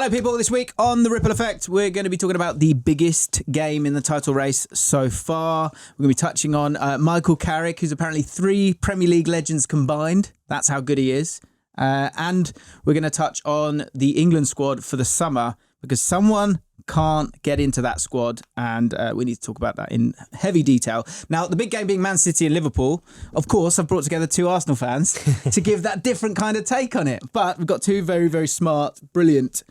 Hello people, this week on The Ripple Effect we're going to be talking about the biggest game in the title race so far. We're going to be touching on Michael Carrick, who's apparently 3 Premier League legends combined. That's how good he is. And we're going to touch on the England squad for the summer because someone can't get into that squad and we need to talk about that in heavy detail. Now, the big game being Man City and Liverpool, of course, I've brought together 2 Arsenal fans to give that different kind of take on it. But we've got 2 very, very smart, brilliant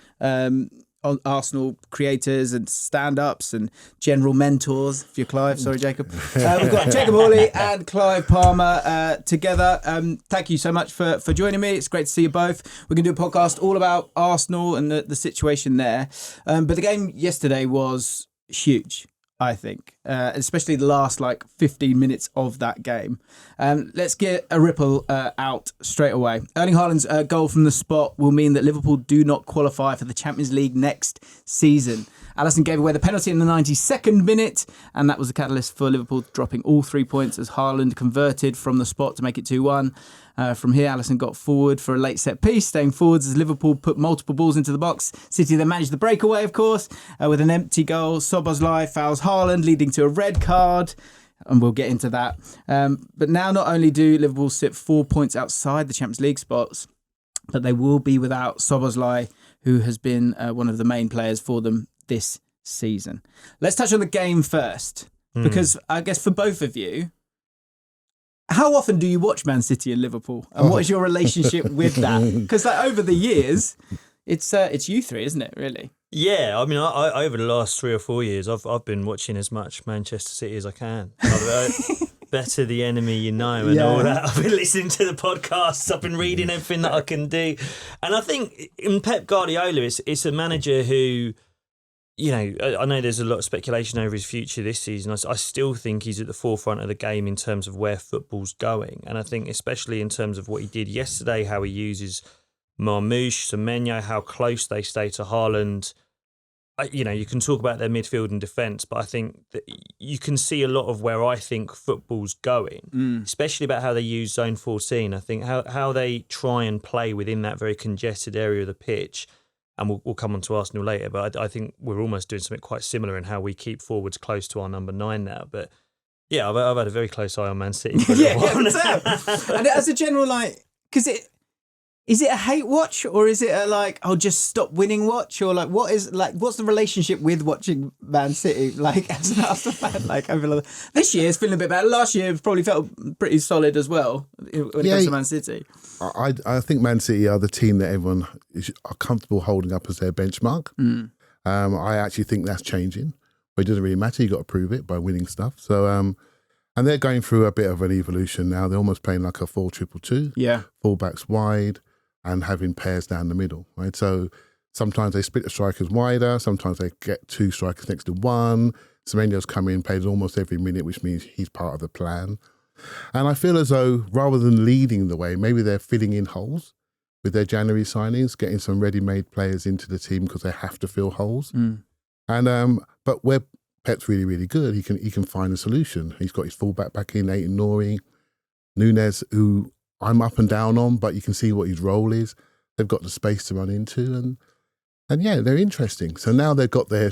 Arsenal creators and stand-ups and general mentors. If you're Clive, sorry, Jacob. We've got Jacob Hawley and Clive Palmer together. Thank you so much for joining me. It's great to see you both. We're going to do a podcast all about Arsenal and the situation there. But the game yesterday was huge, I think, especially the last 15 minutes of that game. Let's get a ripple out straight away. Erling Haaland's goal from the spot will mean that Liverpool do not qualify for the Champions League next season. Alisson gave away the penalty in the 92nd minute, and that was the catalyst for Liverpool dropping all 3 points as Haaland converted from the spot to make it 2-1. From here, Alisson got forward for a late set piece, staying forwards as Liverpool put multiple balls into the box. City then managed the breakaway, of course, with an empty goal. Szoboszlai fouls Haaland, leading to a red card, and we'll get into that. But now not only do Liverpool sit 4 points outside the Champions League spots, but they will be without Szoboszlai, who has been one of the main players for them this season. Let's touch on the game first, because I guess for both of you, how often do you watch Man City and Liverpool, and what is your relationship with that? Because over the years, it's you three, isn't it? Really? Yeah, I mean, I over the last 3 or 4 years, I've been watching as much Manchester City as I can. Better the enemy you know and all that. I've been listening to the podcasts. I've been reading everything that I can do, and I think in Pep Guardiola, it's a manager who, you know, I know there's a lot of speculation over his future this season. I still think he's at the forefront of the game in terms of where football's going. And I think especially in terms of what he did yesterday, how he uses Marmoush, Semenyo, how close they stay to Haaland. You know, you can talk about their midfield and defence, but I think that you can see a lot of where I think football's going, especially about how they use Zone 14. I think how they try and play within that very congested area of the pitch. And we'll come on to Arsenal later, but I think we're almost doing something quite similar in how we keep forwards close to our number 9 now. But yeah, I've had a very close eye on Man City for a little while. And as a general, because is it a hate watch or is it a just stop winning watch, or what's the relationship with watching Man City as an Arsenal fan? Over this year it's feeling a bit better. Last year it probably felt pretty solid as well when it comes to Man City. I think Man City are the team that everyone are comfortable holding up as their benchmark. I actually think that's changing, but it doesn't really matter. You got to prove it by winning stuff. So and they're going through a bit of an evolution now. They're almost playing like a 4-2-2. Yeah, fullbacks wide and having pairs down the middle, right? So sometimes they split the strikers wider, sometimes they get 2 strikers next to one. Semenyo's come in, plays almost every minute, which means he's part of the plan. And I feel as though rather than leading the way, maybe they're filling in holes with their January signings, getting some ready-made players into the team because they have to fill holes. And but where Pep's really, really good, he can find a solution. He's got his fullback back in, Aiton Nori, Nunes, who I'm up and down on, but you can see what his role is. They've got the space to run into, and yeah, they're interesting. So now they've got their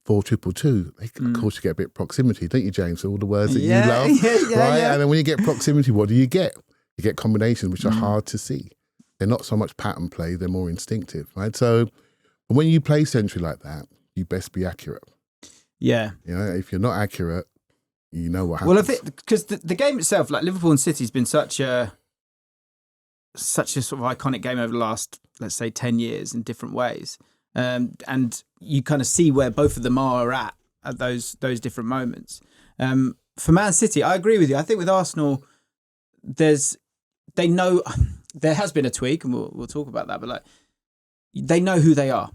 4-2-2. Of course, you get a bit of proximity, don't you, James? All the words that you love, right? Yeah. And then when you get proximity, what do you get? You get combinations which are hard to see. They're not so much pattern play; they're more instinctive, right? So when you play centrally like that, you best be accurate. Yeah, you know, if you're not accurate, you know what happens. Well, because the game itself, Liverpool and City, has been such a sort of iconic game over the last, let's say, 10 years in different ways. And you kind of see where both of them are at those different moments. For Man City, I agree with you. I think with Arsenal, they know there has been a tweak, and we'll talk about that, but they know who they are.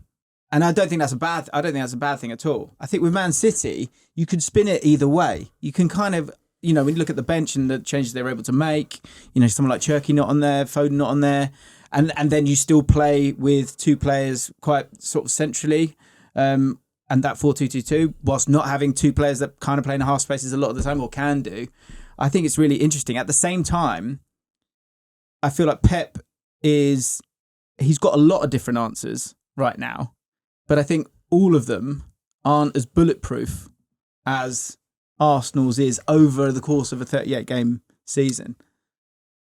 And I don't think that's a bad thing at all. I think with Man City, you could spin it either way. You can kind of, when you look at the bench and the changes they were able to make, someone like Cherki not on there, Foden not on there, and then you still play with 2 players quite sort of centrally, and that 4-2-2-2, whilst not having 2 players that kind of play in half spaces a lot of the time or can do. I think it's really interesting. At the same time, I feel like Pep he's got a lot of different answers right now. but I think all of them aren't as bulletproof as Arsenal's is over the course of a 38-game season.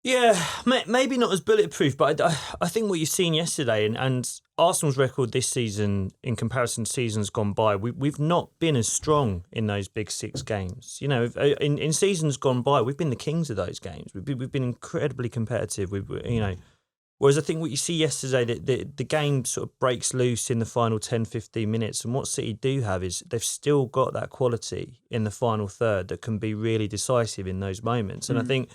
Yeah, maybe not as bulletproof, but I think what you've seen yesterday and Arsenal's record this season in comparison to seasons gone by, we've not been as strong in those big 6 games. You know, in seasons gone by, we've been the kings of those games. We've been incredibly competitive. Whereas I think what you see yesterday, the game sort of breaks loose in the final 10, 15 minutes. And what City do have is they've still got that quality in the final third that can be really decisive in those moments. And I think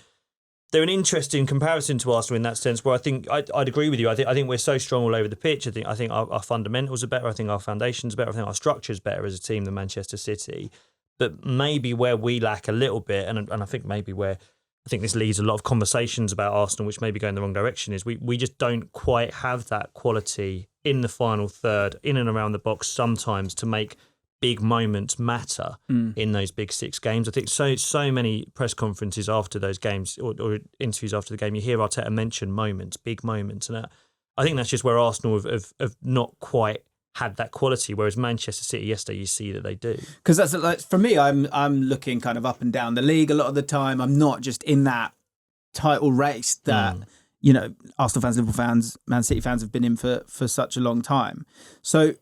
they're an interesting comparison to Arsenal in that sense, where I think I'd agree with you. I think we're so strong all over the pitch. I think our fundamentals are better. I think our foundations are better. I think our structure is better as a team than Manchester City. But maybe where we lack a little bit, and I think maybe where I think this leads a lot of conversations about Arsenal, which may be going the wrong direction, is we just don't quite have that quality in the final third, in and around the box sometimes to make big moments matter in those big 6 games. I think so many press conferences after those games or interviews after the game, you hear Arteta mention moments, big moments. And I think that's just where Arsenal have not quite had that quality, whereas Manchester City yesterday, you see that they do. Because that's like, for me, I'm looking kind of up and down the league a lot of the time. I'm not just in that title race that Arsenal fans, Liverpool fans, Man City fans have been in for such a long time. So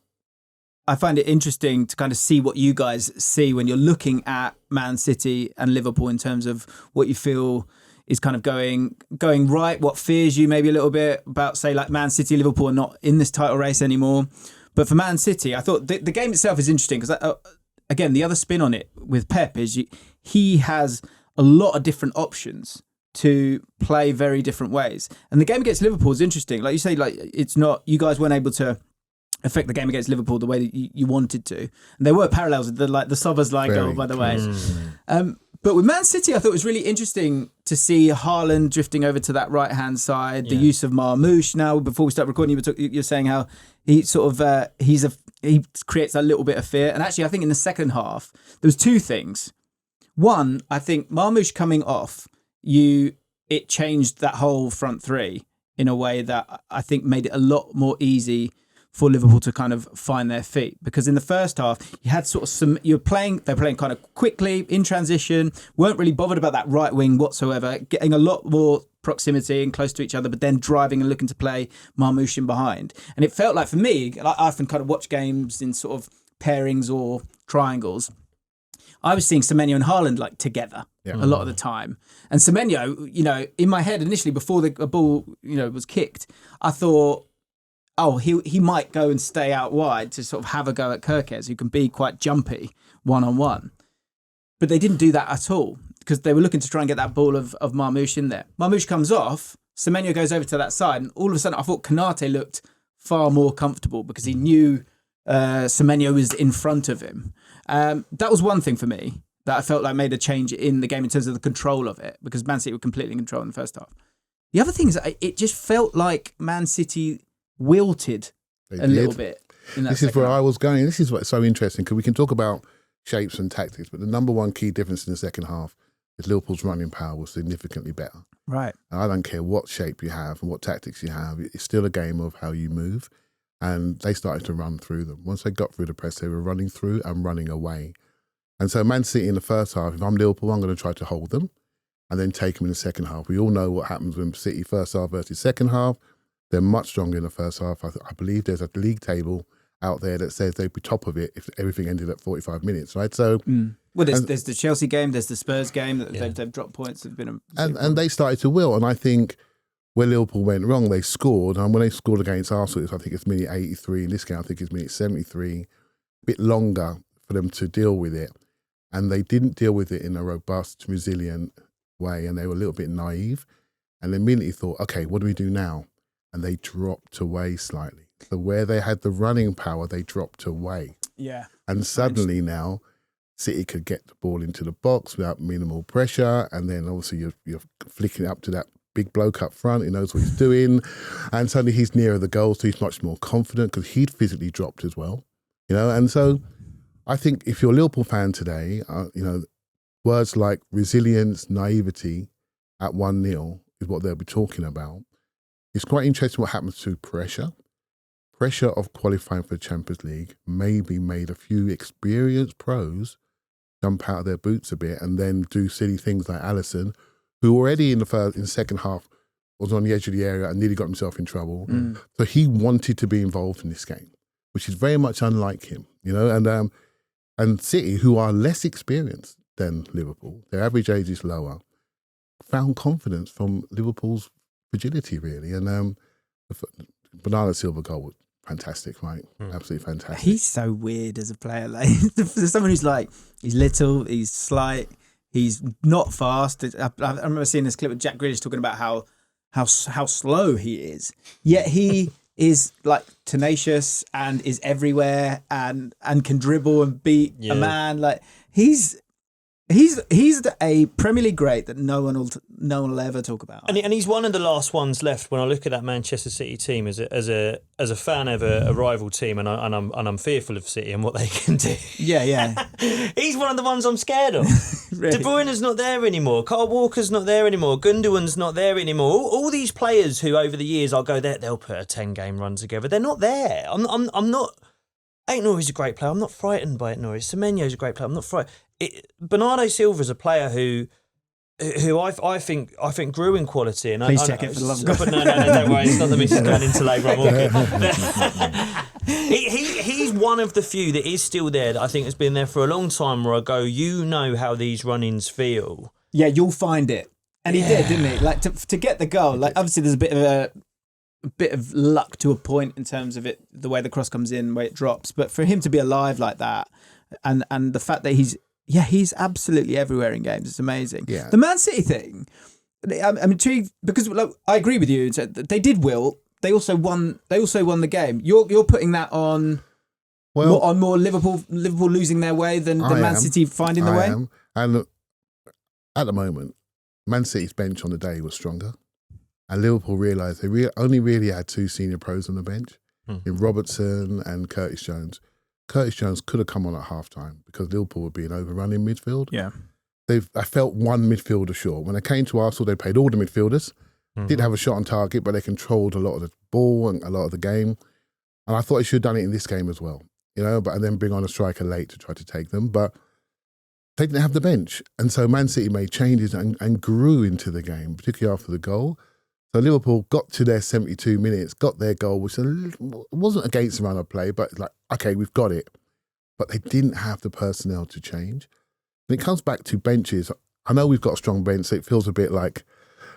I find it interesting to kind of see what you guys see when you're looking at Man City and Liverpool in terms of what you feel is kind of going right, what fears you maybe a little bit about, say, like Man City, Liverpool are not in this title race anymore. But for Man City, I thought the game itself is interesting because, again, the other spin on it with Pep is he has a lot of different options to play very different ways. And the game against Liverpool is interesting. Like you say, like it's not, you guys weren't able to affect the game against Liverpool the way that you wanted to. And there were parallels with the Soboslai goal, by the way. But with Man City, I thought it was really interesting to see Haaland drifting over to that right-hand side, the use of Marmoush. Now, before we start recording, you're saying how he sort of he creates a little bit of fear. And actually, I think in the second half, there was 2 things. One, I think Marmoush coming off, it changed that whole front 3 in a way that I think made it a lot more easy for Liverpool to kind of find their feet. Because in the first half, you had sort of they're playing kind of quickly in transition, weren't really bothered about that right wing whatsoever, getting a lot more proximity and close to each other, but then driving and looking to play Marmoush in behind. And it felt like, for me, I often kind of watch games in sort of pairings or triangles. I was seeing Semenyo and Haaland like together a lot of the time. And Semenyo, in my head initially before the ball, was kicked, I thought, he might go and stay out wide to sort of have a go at Kerkez, who can be quite jumpy one-on-one. But they didn't do that at all because they were looking to try and get that ball of Marmoush in there. Marmoush comes off, Semenyo goes over to that side, and all of a sudden I thought Konate looked far more comfortable because he knew Semenyo was in front of him. That was one thing for me that I felt like made a change in the game in terms of the control of it, because Man City were completely in control in the first half. The other thing is it just felt like Man City wilted little bit. This is where I was going. This is what's so interesting, because we can talk about shapes and tactics, but the number one key difference in the second half is Liverpool's running power was significantly better. Right. And I don't care what shape you have and what tactics you have, it's still a game of how you move. And they started to run through them. Once they got through the press, they were running through and running away. And so Man City in the first half, if I'm Liverpool, I'm going to try to hold them and then take them in the second half. We all know what happens when City first half versus second half. They're much stronger in the first half. I believe there's a league table out there that says they'd be top of it if everything ended at 45 minutes, right? So, well, there's the Chelsea game, there's the Spurs game that they've dropped points. And they started to will. And I think where Liverpool went wrong, they scored. And when they scored against Arsenal, I think it's minute 83. In this game, I think it's minute 73. A bit longer for them to deal with it. And they didn't deal with it in a robust, resilient way. And they were a little bit naive. And they immediately thought, okay, what do we do now? And they dropped away slightly. So where they had the running power, they dropped away. Yeah. And suddenly now, City could get the ball into the box without minimal pressure. And then obviously you're flicking it up to that big bloke up front. He knows what he's doing. And suddenly he's nearer the goal, so he's much more confident because he'd physically dropped as well. And so I think if you're a Liverpool fan today, words like resilience, naivety at 1-0 is what they'll be talking about. It's quite interesting what happens to pressure. pressure of qualifying for the Champions League maybe made a few experienced pros jump out of their boots a bit and then do silly things like Alisson, who already in the second half was on the edge of the area and nearly got himself in trouble. So he wanted to be involved in this game, which is very much unlike him, and City, who are less experienced than Liverpool, their average age is lower, found confidence from Liverpool's fragility, really. And Bernardo Silva goal was fantastic, right? Absolutely fantastic. He's so weird as a player. Like, there's someone who's like, he's little, he's slight, he's not fast. I remember seeing this clip of Jack Grealish talking about how slow he is. Yet he is like tenacious and is everywhere and can dribble and beat a man. Like he's a Premier League great that no one will ever talk about. And he's one of the last ones left when I look at that Manchester City team as a fan of a rival team, and I'm fearful of City and what they can do. Yeah. He's one of the ones I'm scared of. Really? De Bruyne's not there anymore. Kyle Walker's not there anymore. Gundogan's not there anymore. All these players who over the years I'll go there, they'll put a 10-game run together. They're not there. I'm not. Ait Nouri's a great player. I'm not frightened by Ait Nouri. Semenyo's a great player. I'm not frightened. Bernardo Silva's a player who I think grew in quality. And Please check it for the love of God. But no, don't worry. It's not the missus going into labour. I'm all good. He's one of the few that is still there that I think has been there for a long time where I go, you know how these run-ins feel. Yeah, you'll find it. And he did, didn't he? Like to get the goal, like obviously there's a bit of luck to a point in terms of it, the way the cross comes in, the way it drops. But for him to be alive like that and the fact that he's absolutely everywhere in games. It's amazing. Yeah. The Man City thing, I'm intrigued because I agree with you. They did wilt. They also won the game. You're putting that on more Liverpool losing their way than Man City finding the way. And look, at the moment, Man City's bench on the day was stronger, and Liverpool realised they only really had two senior pros on the bench, in Robertson and Curtis Jones. Curtis Jones could have come on at half-time because Liverpool were being overrun in midfield. Yeah. I felt one midfielder short. When they came to Arsenal, they played all the midfielders. Did have a shot on target, but they controlled a lot of the ball and a lot of the game. And I thought they should have done it in this game as well, and then bring on a striker late to try to take them. But they didn't have the bench. And so Man City made changes and grew into the game, particularly after the goal. So Liverpool got to their 72 minutes, got their goal, which wasn't against the run of play, but like, okay, we've got it. But they didn't have the personnel to change. And it comes back to benches. I know we've got a strong bench, so it feels a bit like,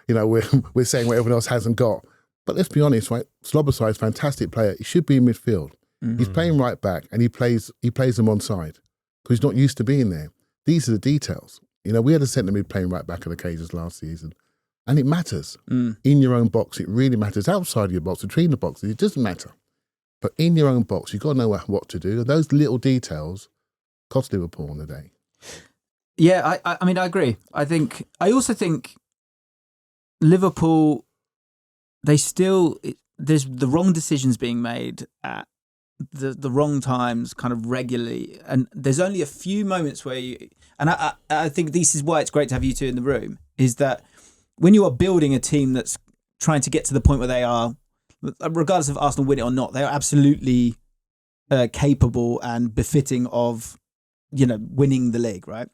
we're saying what everyone else hasn't got. But let's be honest, right? Sloboslai is a fantastic player. He should be in midfield. He's playing right back, and he plays them on side because he's not used to being there. These are the details. We had a centre mid playing right back on occasions last season. And it matters. In your own box, it really matters. Outside of your box, between the boxes, it doesn't matter. But in your own box, you've got to know what to do. Those little details cost Liverpool on the day. Yeah, I mean, I agree. I also think Liverpool, there's the wrong decisions being made at the wrong times kind of regularly. And there's only a few moments where I think this is why it's great to have you two in the room, is that when you are building a team that's trying to get to the point where they are, regardless of Arsenal win it or not, they are absolutely capable and befitting of, winning the league, right?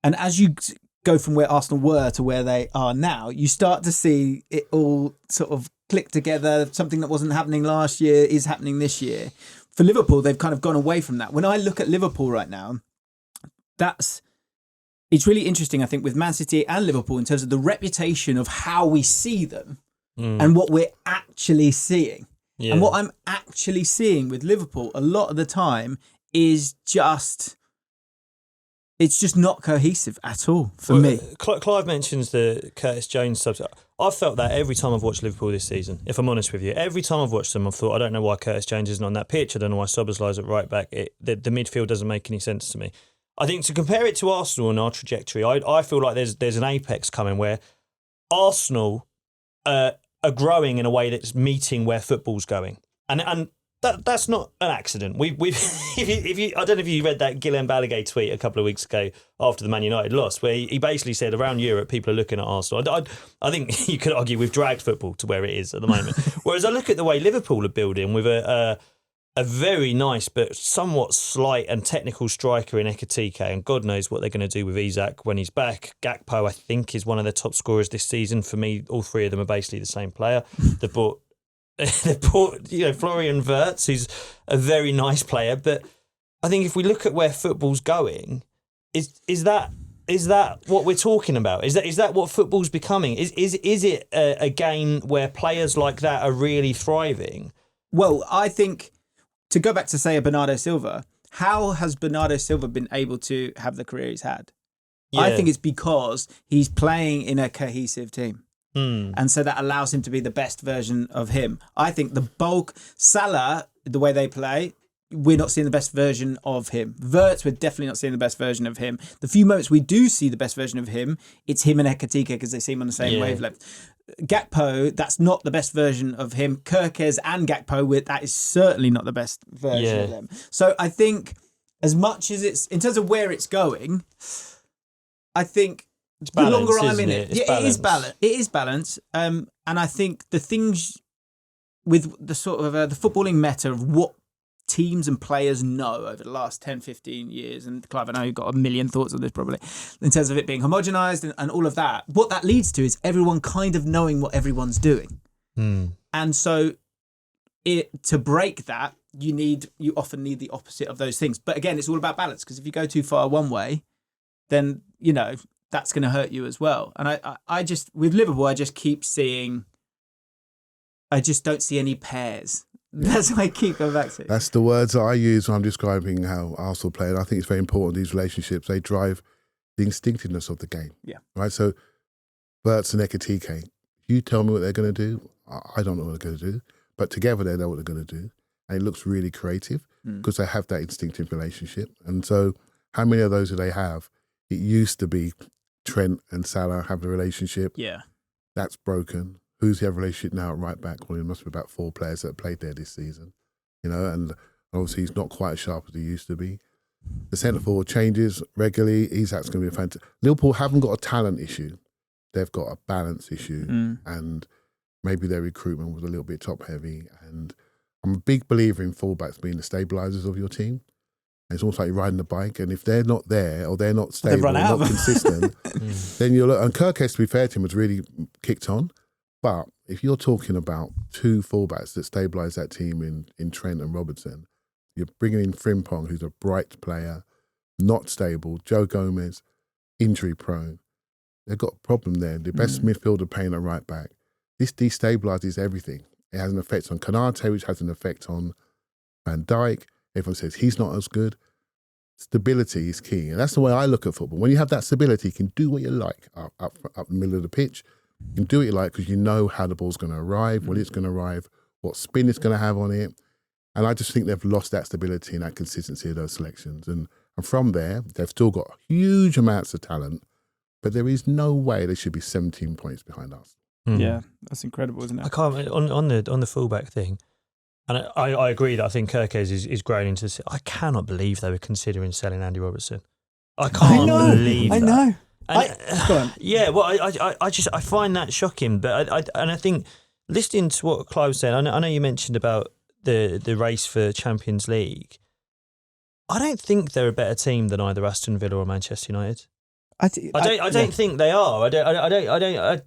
And as you go from where Arsenal were to where they are now, you start to see it all sort of click together. Something that wasn't happening last year is happening this year. For Liverpool, they've kind of gone away from that. When I look at Liverpool right now, it's really interesting, I think, with Man City and Liverpool in terms of the reputation of how we see them and what we're actually seeing. Yeah. And what I'm actually seeing with Liverpool a lot of the time is it's just not cohesive at all for me. Clive mentions the Curtis Jones subject. I've felt that every time I've watched Liverpool this season, if I'm honest with you. Every time I've watched them, I've thought, I don't know why Curtis Jones isn't on that pitch. I don't know why Soboslai's at right back. The midfield doesn't make any sense to me. I think to compare it to Arsenal and our trajectory, I feel like there's an apex coming where Arsenal are growing in a way that's meeting where football's going. And that's not an accident. We've if you I don't know if you read that Guillem Balaguer tweet a couple of weeks ago after the Man United loss, where he basically said around Europe people are looking at Arsenal. I think you could argue we've dragged football to where it is at the moment. Whereas I look at the way Liverpool are building with a very nice but somewhat slight and technical striker in Ekitike, and God knows what they're going to do with Isak when he's back. Gakpo, I think, is one of the top scorers this season. For me, all three of them are basically the same player. They bought Florian Wirtz, who's a very nice player. But I think if we look at where football's going, is that what we're talking about? Is that what football's becoming? Is it a game where players like that are really thriving? Well, I think, to go back to, say, a Bernardo Silva, how has Bernardo Silva been able to have the career he's had? Yeah. I think it's because he's playing in a cohesive team. And so that allows him to be the best version of him. I think the bulk, Salah, the way they play, we're not seeing the best version of him. Wirtz, we're definitely not seeing the best version of him. The few moments we do see the best version of him, it's him and Ekitike because they seem on the same wavelength. Gakpo, that's not the best version of him. Kerkez and Gakpo, that is certainly not the best version of them. So I think, as much as it's, in terms of where it's going, I think the longer I'm in it, it is balance. It is balance. And I think the things with the sort of the footballing meta of what teams and players know over the last 10, 15 years, and Clive, I know you've got a million thoughts on this probably, in terms of it being homogenised and all of that, what that leads to is everyone kind of knowing what everyone's doing. And so to break that, you often need the opposite of those things. But again, it's all about balance, because if you go too far one way, then, that's going to hurt you as well. And I just, with Liverpool, I just keep seeing, I just don't see any pairs. That's what I keep going back to. That's the words that I use when I'm describing how Arsenal play. And I think it's very important, these relationships, they drive the instinctiveness of the game. Yeah. Right? So, Wirtz and Ekitike, you tell me what they're going to do, I don't know what they're going to do. But together they know what they're going to do. And it looks really creative because they have that instinctive relationship. And so, how many of those do they have? It used to be Trent and Salah have a relationship. Yeah. That's broken. Who's the other relationship now at right back? Well, it must be about 4 players that have played there this season, and obviously he's not quite as sharp as he used to be. The centre forward changes regularly. Isak's going to be a fantastic. Liverpool haven't got a talent issue; they've got a balance issue, and maybe their recruitment was a little bit top heavy. And I'm a big believer in fullbacks being the stabilisers of your team. And it's almost like you're riding a bike, and if they're not there or they're not stable, or not consistent, then you'll look. And Kirkes, to be fair to him, has really kicked on. But if you're talking about 2 fullbacks that stabilise that team in Trent and Robertson, you're bringing in Frimpong, who's a bright player, not stable, Joe Gomez, injury prone. They've got a problem there. The best midfielder playing at right back. This destabilises everything. It has an effect on Konate, which has an effect on Van Dijk. Everyone says he's not as good. Stability is key. And that's the way I look at football. When you have that stability, you can do what you like up the middle of the pitch. You can do what you like because you know how the ball's going to arrive, when it's going to arrive, what spin it's going to have on it. And I just think they've lost that stability and that consistency of those selections. And from there, they've still got huge amounts of talent, but there is no way they should be 17 points behind us. Yeah, that's incredible, isn't it? I can't, on the fullback thing, and I agree that I think Kirkes is growing into. I cannot believe they were considering selling Andy Robertson. I can't believe that. I know. And, yeah, well, I find that shocking. But I think listening to what Clive said, I know you mentioned about the race for Champions League. I don't think they're a better team than either Aston Villa or Manchester United. I don't think they are. I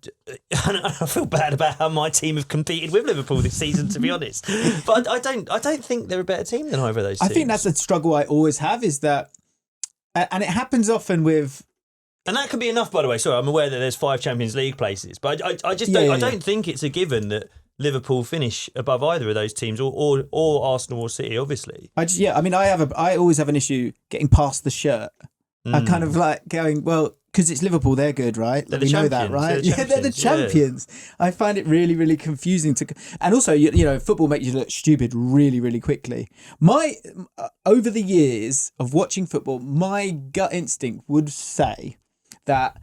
feel bad about how my team have competed with Liverpool this season, to be honest. But I don't think they're a better team than either of those teams. I think that's a struggle I always have, is that, and it happens often with. And that could be enough, by the way. Sorry, I'm aware that there's 5 Champions League places, but I just don't. I don't think it's a given that Liverpool finish above either of those teams, or Arsenal or City, obviously. I always have an issue getting past the shirt. I kind of like going, well, because it's Liverpool, they're good, right? We know that, right? They're the champions. Yeah. I find it really, really confusing and also, football makes you look stupid really, really quickly. Over the years of watching football, my gut instinct would say that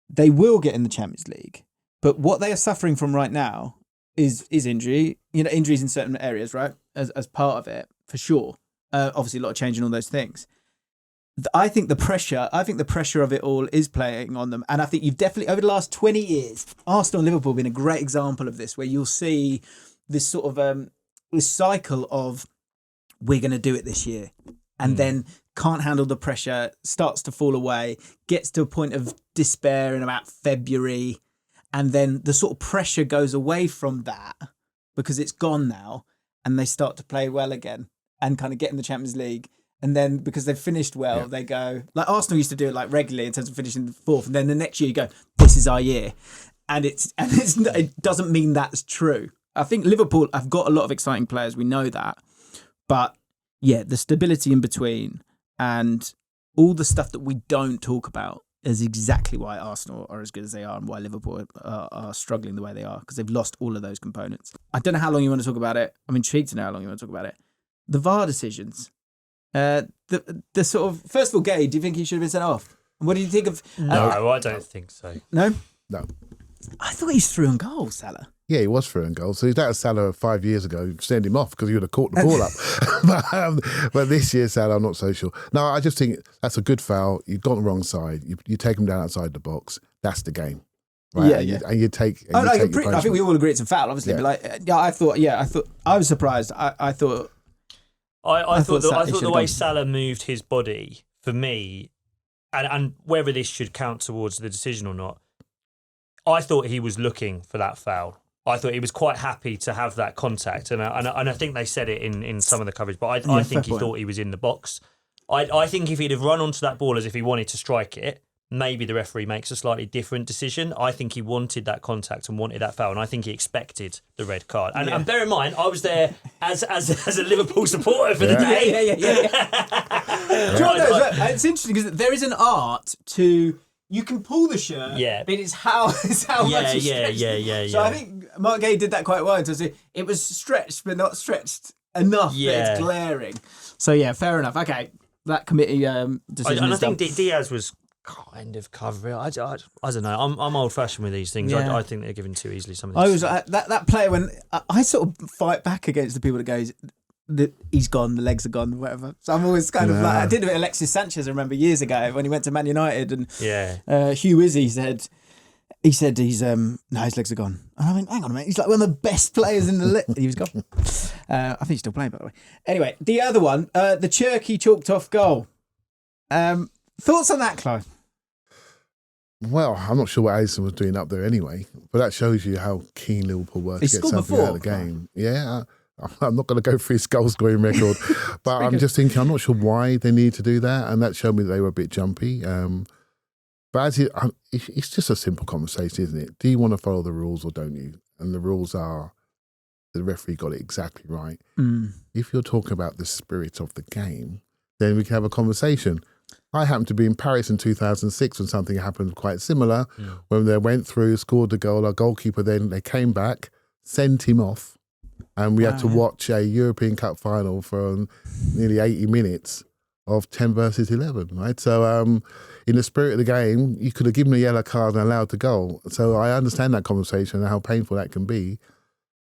they will get in the Champions League, but what they are suffering from right now is injury. injuries in certain areas, right? As part of it, for sure. Obviously, a lot of change and all those things. I think the pressure of it all is playing on them. And I think you've definitely, over the last 20 years, Arsenal and Liverpool have been a great example of this, where you'll see this sort of this cycle of, we're going to do it this year. And then can't handle the pressure, starts to fall away, gets to a point of despair in about February. And then the sort of pressure goes away from that because it's gone now. And they start to play well again and kind of get in the Champions League. And then because they've finished well, they go, like Arsenal used to do it like regularly in terms of finishing fourth. And then the next year you go, this is our year. And it doesn't mean that's true. I think Liverpool have got a lot of exciting players. We know that. But yeah, the stability in between and all the stuff that we don't talk about is exactly why Arsenal are as good as they are and why Liverpool are struggling the way they are, because they've lost all of those components. I don't know how long you want to talk about it. I'm intrigued to know how long you want to talk about it. The VAR decisions. The sort of, first of all, Gay, do you think he should have been sent off? And what do you think of? No, I don't think so. No, I thought he's through on goal, Salah. Yeah, he was through on goal. So that was Salah 5 years ago. Send him off because he would have caught the ball up. but this year, Salah, I'm not so sure. No, I just think that's a good foul. You've gone the wrong side. You take him down outside the box. That's the game. Right? Yeah. And you take. I think we all agree it's a foul, obviously. Yeah. But I was surprised. I thought the way Salah moved his body, for me, and whether this should count towards the decision or not, I thought he was looking for that foul. I thought he was quite happy to have that contact, and I think they said it in some of the coverage. But I think he thought he was in the box. I think if he'd have run onto that ball as if he wanted to strike it, maybe the referee makes a slightly different decision. I think he wanted that contact and wanted that foul, and I think he expected the red card. And bear in mind, I was there as a Liverpool supporter for the day. Do you know what, though, it's interesting because there is an art to. You can pull the shirt, but it's how much it's stretched. So I think Mark Gay did that quite well. It was stretched, but not stretched enough that it's glaring. So yeah, fair enough. Okay, that committee decision. And I think Diaz was kind of covering. I don't know. I'm old fashioned with these things. Yeah. I think they're given too easily. Some of these. I was that player when I sort of fight back against the people that goes. He's gone, the legs are gone, whatever. So I'm always kind of like, I did it with Alexis Sanchez, I remember years ago when he went to Man United, and Hugh Izzy said he's no, his legs are gone. And I went, hang on a minute, he's like one of the best players in the league. He was gone. I think he's still playing, by the way. Anyway, the other one, the Cherky chalked off goal. Thoughts on that, Clive? Well, I'm not sure what Alisson was doing up there anyway, but that shows you how keen Liverpool were to get something out of the game. Yeah. I'm not going to go through his goal scoring record, but I'm just thinking, I'm not sure why they need to do that. And that showed me that they were a bit jumpy. But it's just a simple conversation, isn't it? Do you want to follow the rules or don't you? And the rules are, the referee got it exactly right. If you're talking about the spirit of the game, then we can have a conversation. I happened to be in Paris in 2006 when something happened quite similar. When they went through, scored the goal, our goalkeeper then, they came back, sent him off. And we had to watch a European Cup final for nearly 80 minutes of 10 versus 11, right? So in the spirit of the game, you could have given a yellow card and allowed the goal. So I understand that conversation and how painful that can be,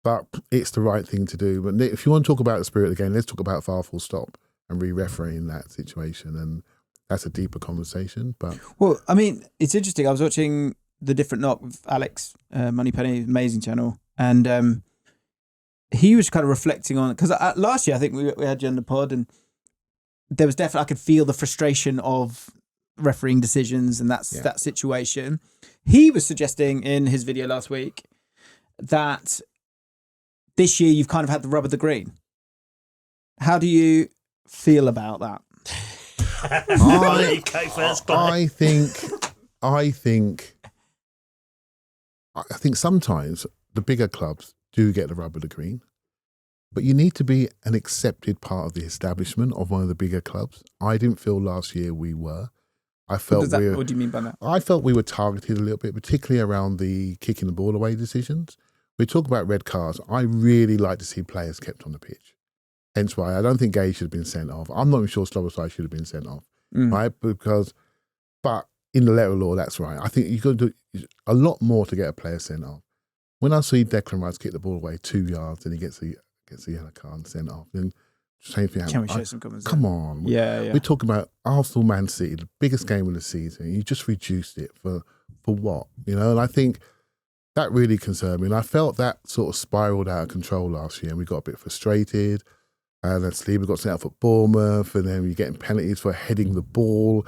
but it's the right thing to do. But if you want to talk about the spirit of the game, let's talk about VAR full stop and re-refereeing that situation. And that's a deeper conversation. But well, I mean, it's interesting. I was watching The Different Knock with Alex Moneypenny, amazing channel, and he was kind of reflecting on, because last year I think we had you on the pod, and there was definitely, I could feel the frustration of refereeing decisions and that situation. He was suggesting in his video last week that this year you've kind of had the rub of the green. How do you feel about that? I think sometimes the bigger clubs do get the rub of the green, but you need to be an accepted part of the establishment of one of the bigger clubs. I didn't feel last year we were. What do you mean by that? I felt we were targeted a little bit, particularly around the kicking the ball away decisions. We talk about red cards. I really like to see players kept on the pitch. Hence why I don't think Gay should have been sent off. I'm not even sure Slobosai should have been sent off, right? But in the letter of law, that's right. I think you've got to do a lot more to get a player sent off. When I see Declan Rice kick the ball away 2 yards and he gets the yellow card and sent off, then same thing Can happened. we show some comments? Come on. Yeah. We're talking about Arsenal, Man City, the biggest game of the season. You just reduced it for what? And I think that really concerned me. And I felt that sort of spiraled out of control last year and we got a bit frustrated. And then Saliba got sent out for Bournemouth and then we're getting penalties for heading the ball.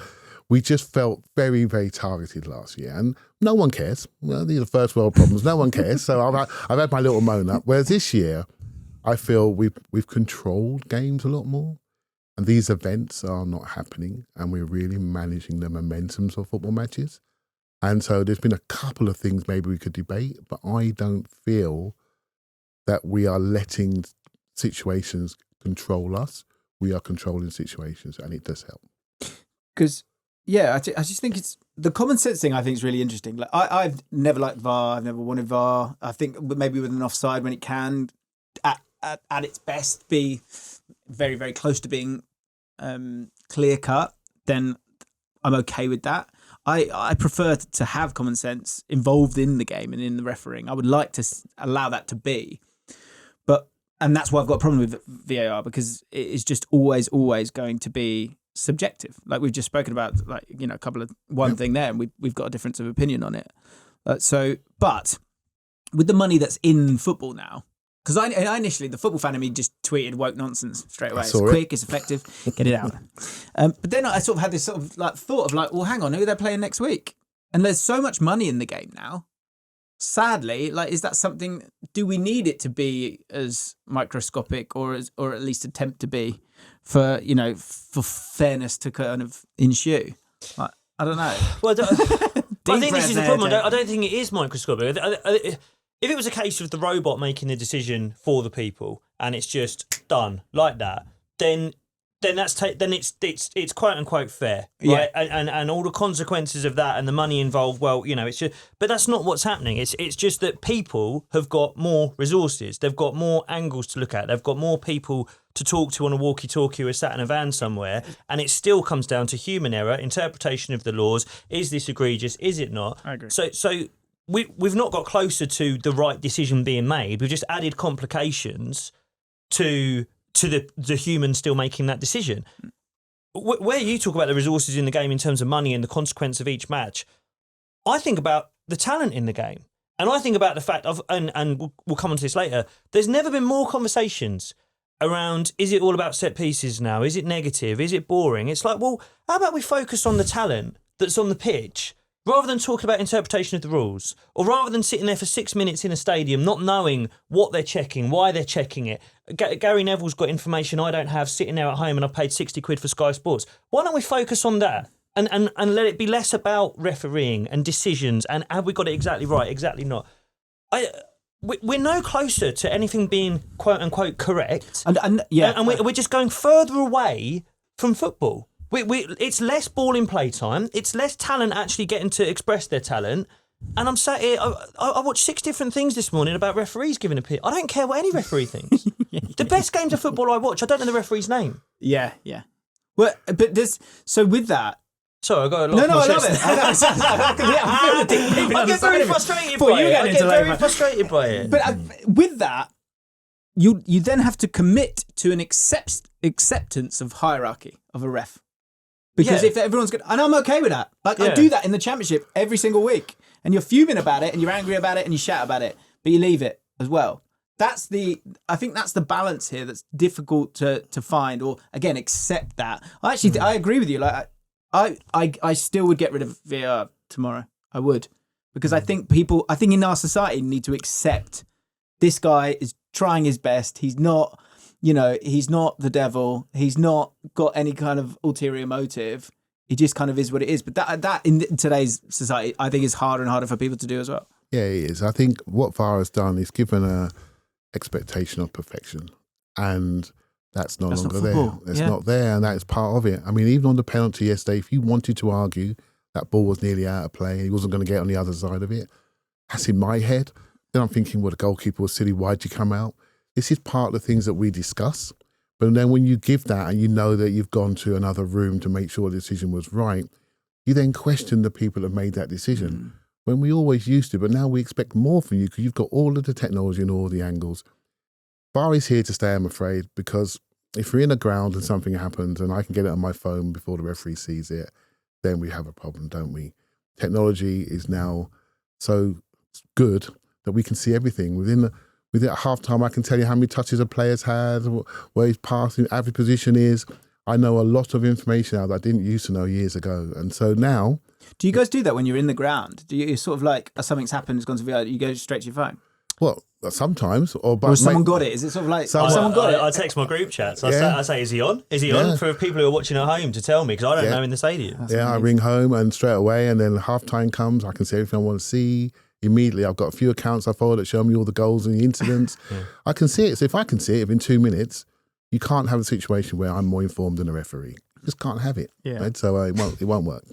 We just felt very, very targeted last year. And no one cares. Well, these are first world problems. No one cares. So I've had my little moan up. Whereas this year, I feel we've controlled games a lot more. And these events are not happening. And we're really managing the momentums of football matches. And so there's been a couple of things maybe we could debate, but I don't feel that we are letting situations control us. We are controlling situations, and it does help. Because, I just think it's the common sense thing. I think is really interesting. Like I've never liked VAR. I've never wanted VAR. I think maybe with an offside when it can, at its best, be very, very close to being clear cut, then I'm okay with that. I prefer to have common sense involved in the game and in the refereeing. I would like to allow that to be. And that's why I've got a problem with VAR, because it is just always going to be subjective. Like we've just spoken about, one thing there, and we've got a difference of opinion on it. But with the money that's in football now, because I initially, the football fan in me just tweeted woke nonsense straight away. It's quick, it's effective, get it out. But then I sort of had this sort of thought of well, hang on, who are they playing next week? And there's so much money in the game now. Sadly, is that something? Do we need it to be as microscopic, or at least attempt to be, for fairness to kind of ensue? I don't know. Well, I think this is the problem. I don't think it is microscopic. If it was a case of the robot making the decision for the people and it's just done like that, then it's quote unquote fair, right? Yeah. And all the consequences of that and the money involved. Well, it's just, but that's not what's happening. It's just that people have got more resources. They've got more angles to look at. They've got more people to talk to on a walkie-talkie or sat in a van somewhere. And it still comes down to human error, interpretation of the laws. Is this egregious? Is it not? I agree. So we've not got closer to the right decision being made. We've just added complications to the human still making that decision. Where you talk about the resources in the game in terms of money and the consequence of each match, I think about the talent in the game. And I think about the fact of, and we'll come on to this later, there's never been more conversations around, is it all about set pieces now? Is it negative? Is it boring? It's like, well, how about we focus on the talent that's on the pitch rather than talking about interpretation of the rules, or rather than sitting there for 6 minutes in a stadium not knowing what they're checking, why they're checking it. Gary Neville's got information I don't have sitting there at home and I've paid 60 quid for Sky Sports. Why don't we focus on that and let it be less about refereeing and decisions and have we got it exactly right, exactly not. We're no closer to anything being quote unquote correct, and we're just going further away from football. It's less ball in play time. It's less talent actually getting to express their talent. And I'm sat here, I watched 6 different things this morning about referees giving opinion. I don't care what any referee thinks. The best games of football I watch, I don't know the referee's name. Yeah. Well, but so with that. Sorry, I got a lot No, I love it. I'm get very frustrated by it. I get very frustrated by it. But with that, you then have to commit to an acceptance of hierarchy of a ref. Because if everyone's good, and I'm okay with that. I do that in the Championship every single week. And you're fuming about it, and you're angry about it, and you shout about it, but you leave it as well. I think that's the balance here that's difficult to find, or again, accept that. I agree with you. I still would get rid of VAR tomorrow. I would. Because I think in our society need to accept this guy is trying his best. He's not, he's not the devil. He's not got any kind of ulterior motive. He just kind of is what it is. But that in today's society, I think is harder and harder for people to do as well. Yeah, it is. I think what VAR has done is given a expectation of perfection, and that's no longer there. It's not there, and that is part of it. I mean, even on the penalty yesterday, if you wanted to argue that ball was nearly out of play and he wasn't going to get on the other side of it, that's in my head. Then I'm thinking, well, the goalkeeper was silly. Why'd you come out? This is part of the things that we discuss. But then when you give that and you know that you've gone to another room to make sure the decision was right, you then question the people that made that decision. when we always used to, but now we expect more from you because you've got all of the technology and all the angles. VAR is here to stay, I'm afraid, because if we're in a ground and something happens and I can get it on my phone before the referee sees it, then we have a problem, don't we? Technology is now so good that we can see everything. Within half time, I can tell you how many touches a player's had, where his passing, average position is. I know a lot of information now that I didn't used to know years ago. And so now... Do you guys do that when you're in the ground? Do you sort of like, something's happened, it's gone to VAR, you go straight to your phone? Well, sometimes. Or someone got it? Is it sort of like, someone got it? I text my group chats. I say, is he on? Is he on? For people who are watching at home to tell me, because I don't know in the stadium. I ring home and straight away, and then half time comes, I can see everything I want to see. Immediately, I've got a few accounts I follow that show me all the goals and the incidents. I can see it. So if I can see it in 2 minutes, you can't have a situation where I'm more informed than a referee. You just can't have it. Yeah. Right? So it won't work.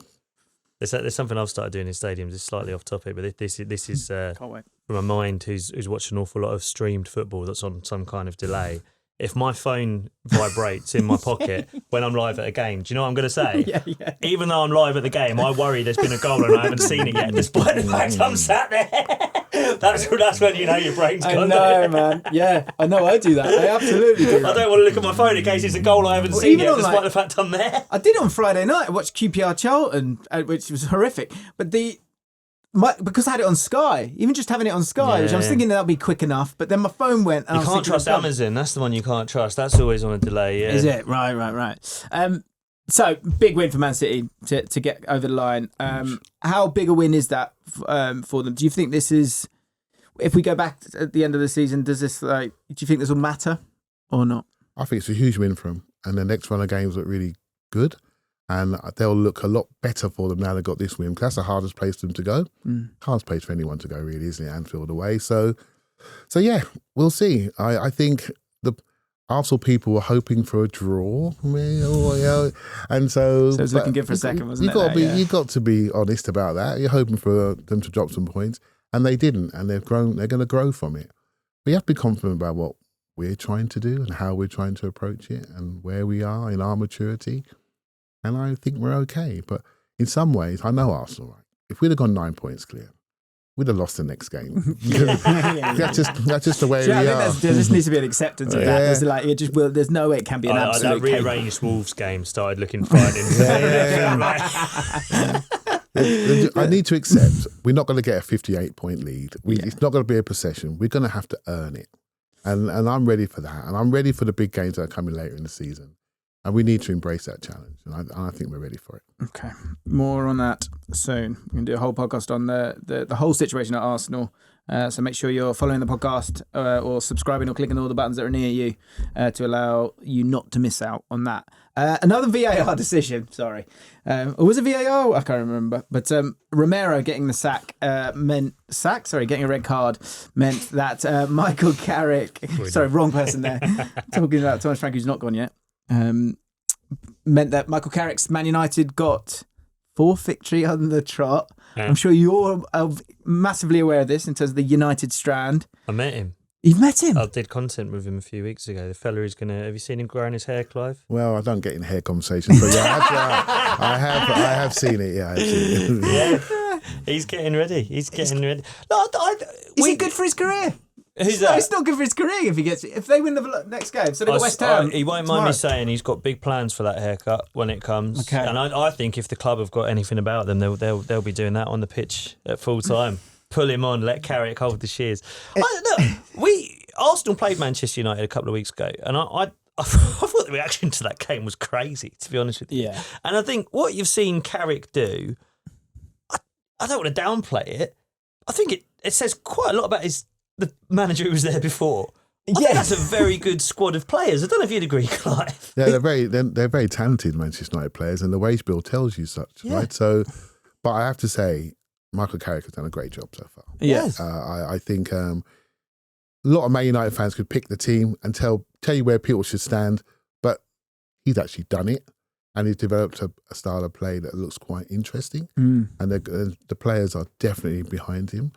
There's something I've started doing in stadiums. It's slightly off topic, but this is Can't wait. from a mind who's watched an awful lot of streamed football that's on some kind of delay. If my phone vibrates in my pocket when I'm live at a game, do you know what I'm going to say? Yeah. Even though I'm live at the game, I worry there's been a goal and I haven't seen it yet, despite the fact I'm sat there. That's when you know your brain's gone. I know, man. Yeah, I know. I do that. I absolutely do that. I don't want to look at my phone in case it's a goal I haven't seen yet, despite the fact I'm there. I did it on Friday night. I watched QPR Charlton, which was horrific. But because I had it on Sky, even just having it on Sky, which I was thinking that'd be quick enough, but then my phone went. And you can't trust Amazon. That's the one you can't trust. That's always on a delay. Yeah. Is it? Right. So big win for Man City to get over the line. How big a win is that for them? Do you think this is? If we go back at the end of the season, do you think this will matter or not? I think it's a huge win for them, and the next run of games look really good. And they'll look a lot better for them now they've got this win, because that's the hardest place for them to go. Hardest place for anyone to go, really, isn't it? Anfield away. So yeah, we'll see. I think the Arsenal people were hoping for a draw, and so it was looking good for a second, wasn't it? You've got to be honest about that. You're hoping for them to drop some points, and they didn't, and they've grown. They're going to grow from it. But you have to be confident about what we're trying to do and how we're trying to approach it and where we are in our maturity. And I think we're okay. But in some ways, I know Arsenal, right? If we'd have gone 9 points clear, we'd have lost the next game. That's just the way we are. There just needs to be an acceptance of that. There's no way it can be an absolute. That rearranged Wolves game started looking frightening. I need to accept we're not going to get a 58-point lead. It's not going to be a possession. We're going to have to earn it. And I'm ready for that. And I'm ready for the big games that are coming later in the season. And we need to embrace that challenge. And I think we're ready for it. Okay. More on that soon. We're going to do a whole podcast on the whole situation at Arsenal. So make sure you're following the podcast or subscribing or clicking all the buttons that are near you to allow you not to miss out on that. Another VAR decision, sorry. Or was it VAR? I can't remember. But Romero getting the sack getting a red card meant that Michael Carrick, sorry, wrong person there, talking about Thomas Frank, who's not gone yet, meant that Michael Carrick's Man United got fourth victory on the trot. Yeah. I'm sure you're massively aware of this in terms of the United strand. I met him. You've met him? I did content with him a few weeks ago. The fella who's going to... Have you seen him growing his hair, Clive? Well, I don't get in hair conversations, but yeah, I have seen it. Yeah, I've seen it. Yeah. He's getting ready. He's getting ready. Is he good for his career? Who's that? It's not good for his career if they win the next game. So they got West Ham. He won't mind me saying he's got big plans for that haircut when it comes. Okay. And I think if the club have got anything about them, they'll be doing that on the pitch at full time. Pull him on, let Carrick hold the shears. Arsenal played Manchester United a couple of weeks ago, and I thought the reaction to that game was crazy, to be honest with you. Yeah. And I think what you've seen Carrick do, I don't want to downplay it. I think it says quite a lot about the manager who was there before. I think that's a very good squad of players. I don't know if you'd agree, Clive. Yeah, they're very talented Manchester United players, and the wage bill tells you such, right? So, but I have to say, Michael Carrick has done a great job so far. Yes, I think a lot of Man United fans could pick the team and tell you where people should stand, but he's actually done it, and he's developed a style of play that looks quite interesting, and the players are definitely behind him.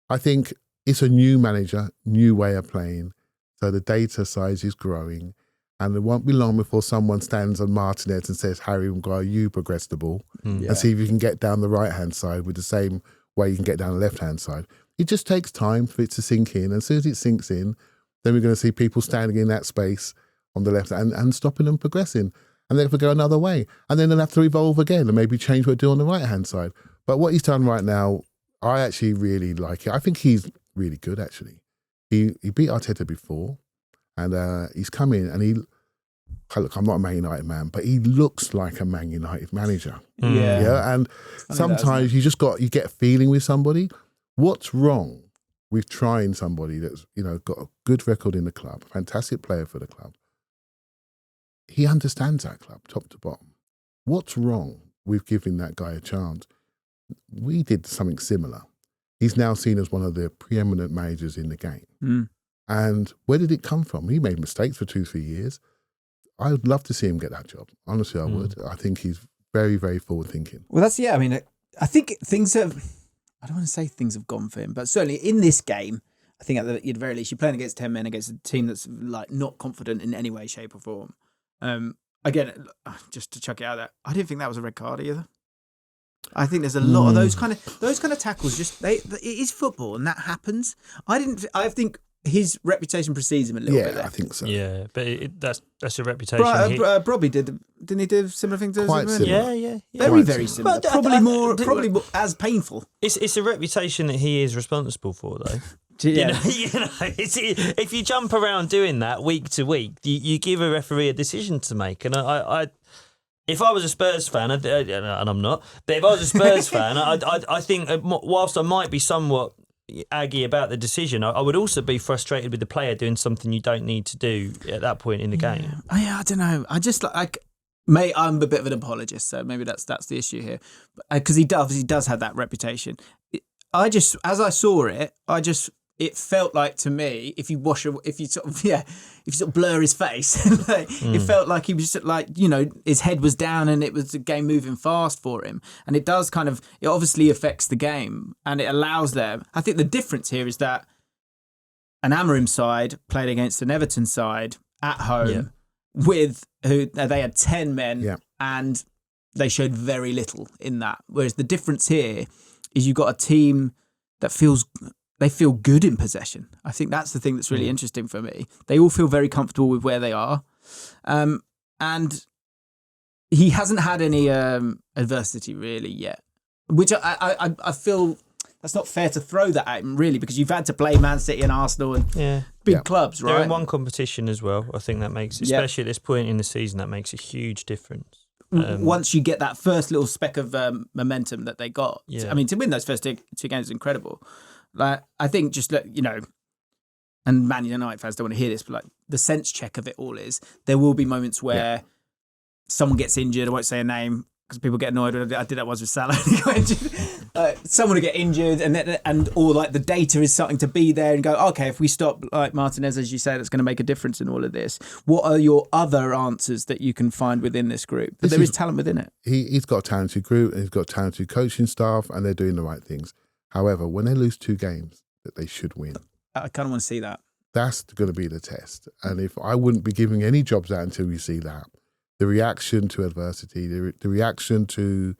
I think it's a new manager, new way of playing, so the data size is growing, and it won't be long before someone stands on Martinez and says, Harry Maguire, you progress the ball, and see if you can get down the right-hand side with the same where you can get down the left-hand side. It just takes time for it to sink in. And as soon as it sinks in, then we're going to see people standing in that space on the left and stopping them progressing. And they'll go another way. And then they'll have to evolve again and maybe change what they do on the right-hand side. But what he's done right now, I actually really like it. I think he's really good, actually. He beat Arteta before, and he's come in and look, I'm not a Man United man, but he looks like a Man United manager. Yeah. And sometimes you get a feeling with somebody. What's wrong with trying somebody that's, got a good record in the club, fantastic player for the club? He understands that club, top to bottom. What's wrong with giving that guy a chance? We did something similar. He's now seen as one of the preeminent managers in the game. And where did it come from? He made mistakes for 2-3 years. I would love to see him get that job. Honestly, I would. I think he's very, very forward thinking. Well, I mean, I think things have, I don't want to say things have gone for him, but certainly in this game, I think at the very least, you're playing against 10 men against a team that's like not confident in any way, shape or form. Again, just to chuck it out there, I didn't think that was a red card either. I think there's a lot of those kind of tackles. It is football, and that happens. I think his reputation precedes him a little bit. Yeah, I think so. Yeah, but that's a reputation. Probably didn't he do a similar thing to Quite similar. Yeah. Very similar. Probably more as painful. It's a reputation that he is responsible for, though. Yeah. If you jump around doing that week to week, you give a referee a decision to make. And I if I was a Spurs fan, and I'm not, but if I was a Spurs fan, I think whilst I might be somewhat aggy about the decision, I would also be frustrated with the player doing something you don't need to do at that point in the game. I don't know. I just mate, I'm a bit of an apologist, so maybe that's the issue here, because he does have that reputation. As I saw it, it felt like to me, if you sort of blur his face, it felt like he was just like, his head was down and it was a game moving fast for him. And it obviously affects the game and it allows them. I think the difference here is that an Amorim side played against an Everton side at home with who they had 10 men and they showed very little in that. Whereas the difference here is you've got a team that they feel good in possession. I think that's the thing that's really interesting for me. They all feel very comfortable with where they are. And he hasn't had any adversity really yet, which I feel that's not fair to throw that at him really, because you've had to play Man City and Arsenal and big clubs, right? They're in one competition as well. I think that makes, especially at this point in the season, that makes a huge difference. Once you get that first little speck of momentum that they got. I mean, to win those first two games is incredible. Like, I think just, and Man United fans don't want to hear this, but like the sense check of it all is there will be moments where someone gets injured. I won't say a name because people get annoyed. I did that once with Salah. Someone will get injured or like the data is starting to be there and go, okay, if we stop like Martinez, as you say, that's going to make a difference in all of this. What are your other answers that you can find within this group? But there is talent within it. He's got a talented group and he's got talented coaching staff and they're doing the right things. However, when they lose 2 games that they should win, I kind of want to see that. That's going to be the test. And if I wouldn't be giving any jobs out until we see that, the reaction to adversity, the reaction to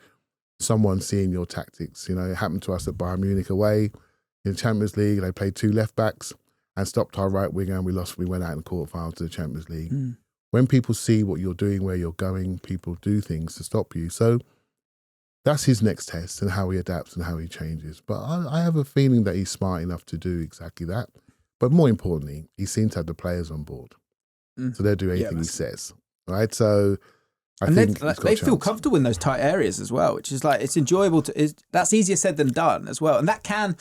someone seeing your tactics. It happened to us at Bayern Munich away in the Champions League. They played 2 left backs and stopped our right winger and we lost. We went out in the quarterfinals to the Champions League. When people see what you're doing, where you're going, people do things to stop you. So that's his next test and how he adapts and how he changes. But I have a feeling that he's smart enough to do exactly that. But more importantly, he seems to have the players on board. So they'll do anything he says. Right? So I think they feel comfortable in those tight areas as well, which is like, it's enjoyable. That's easier said than done as well. And that can,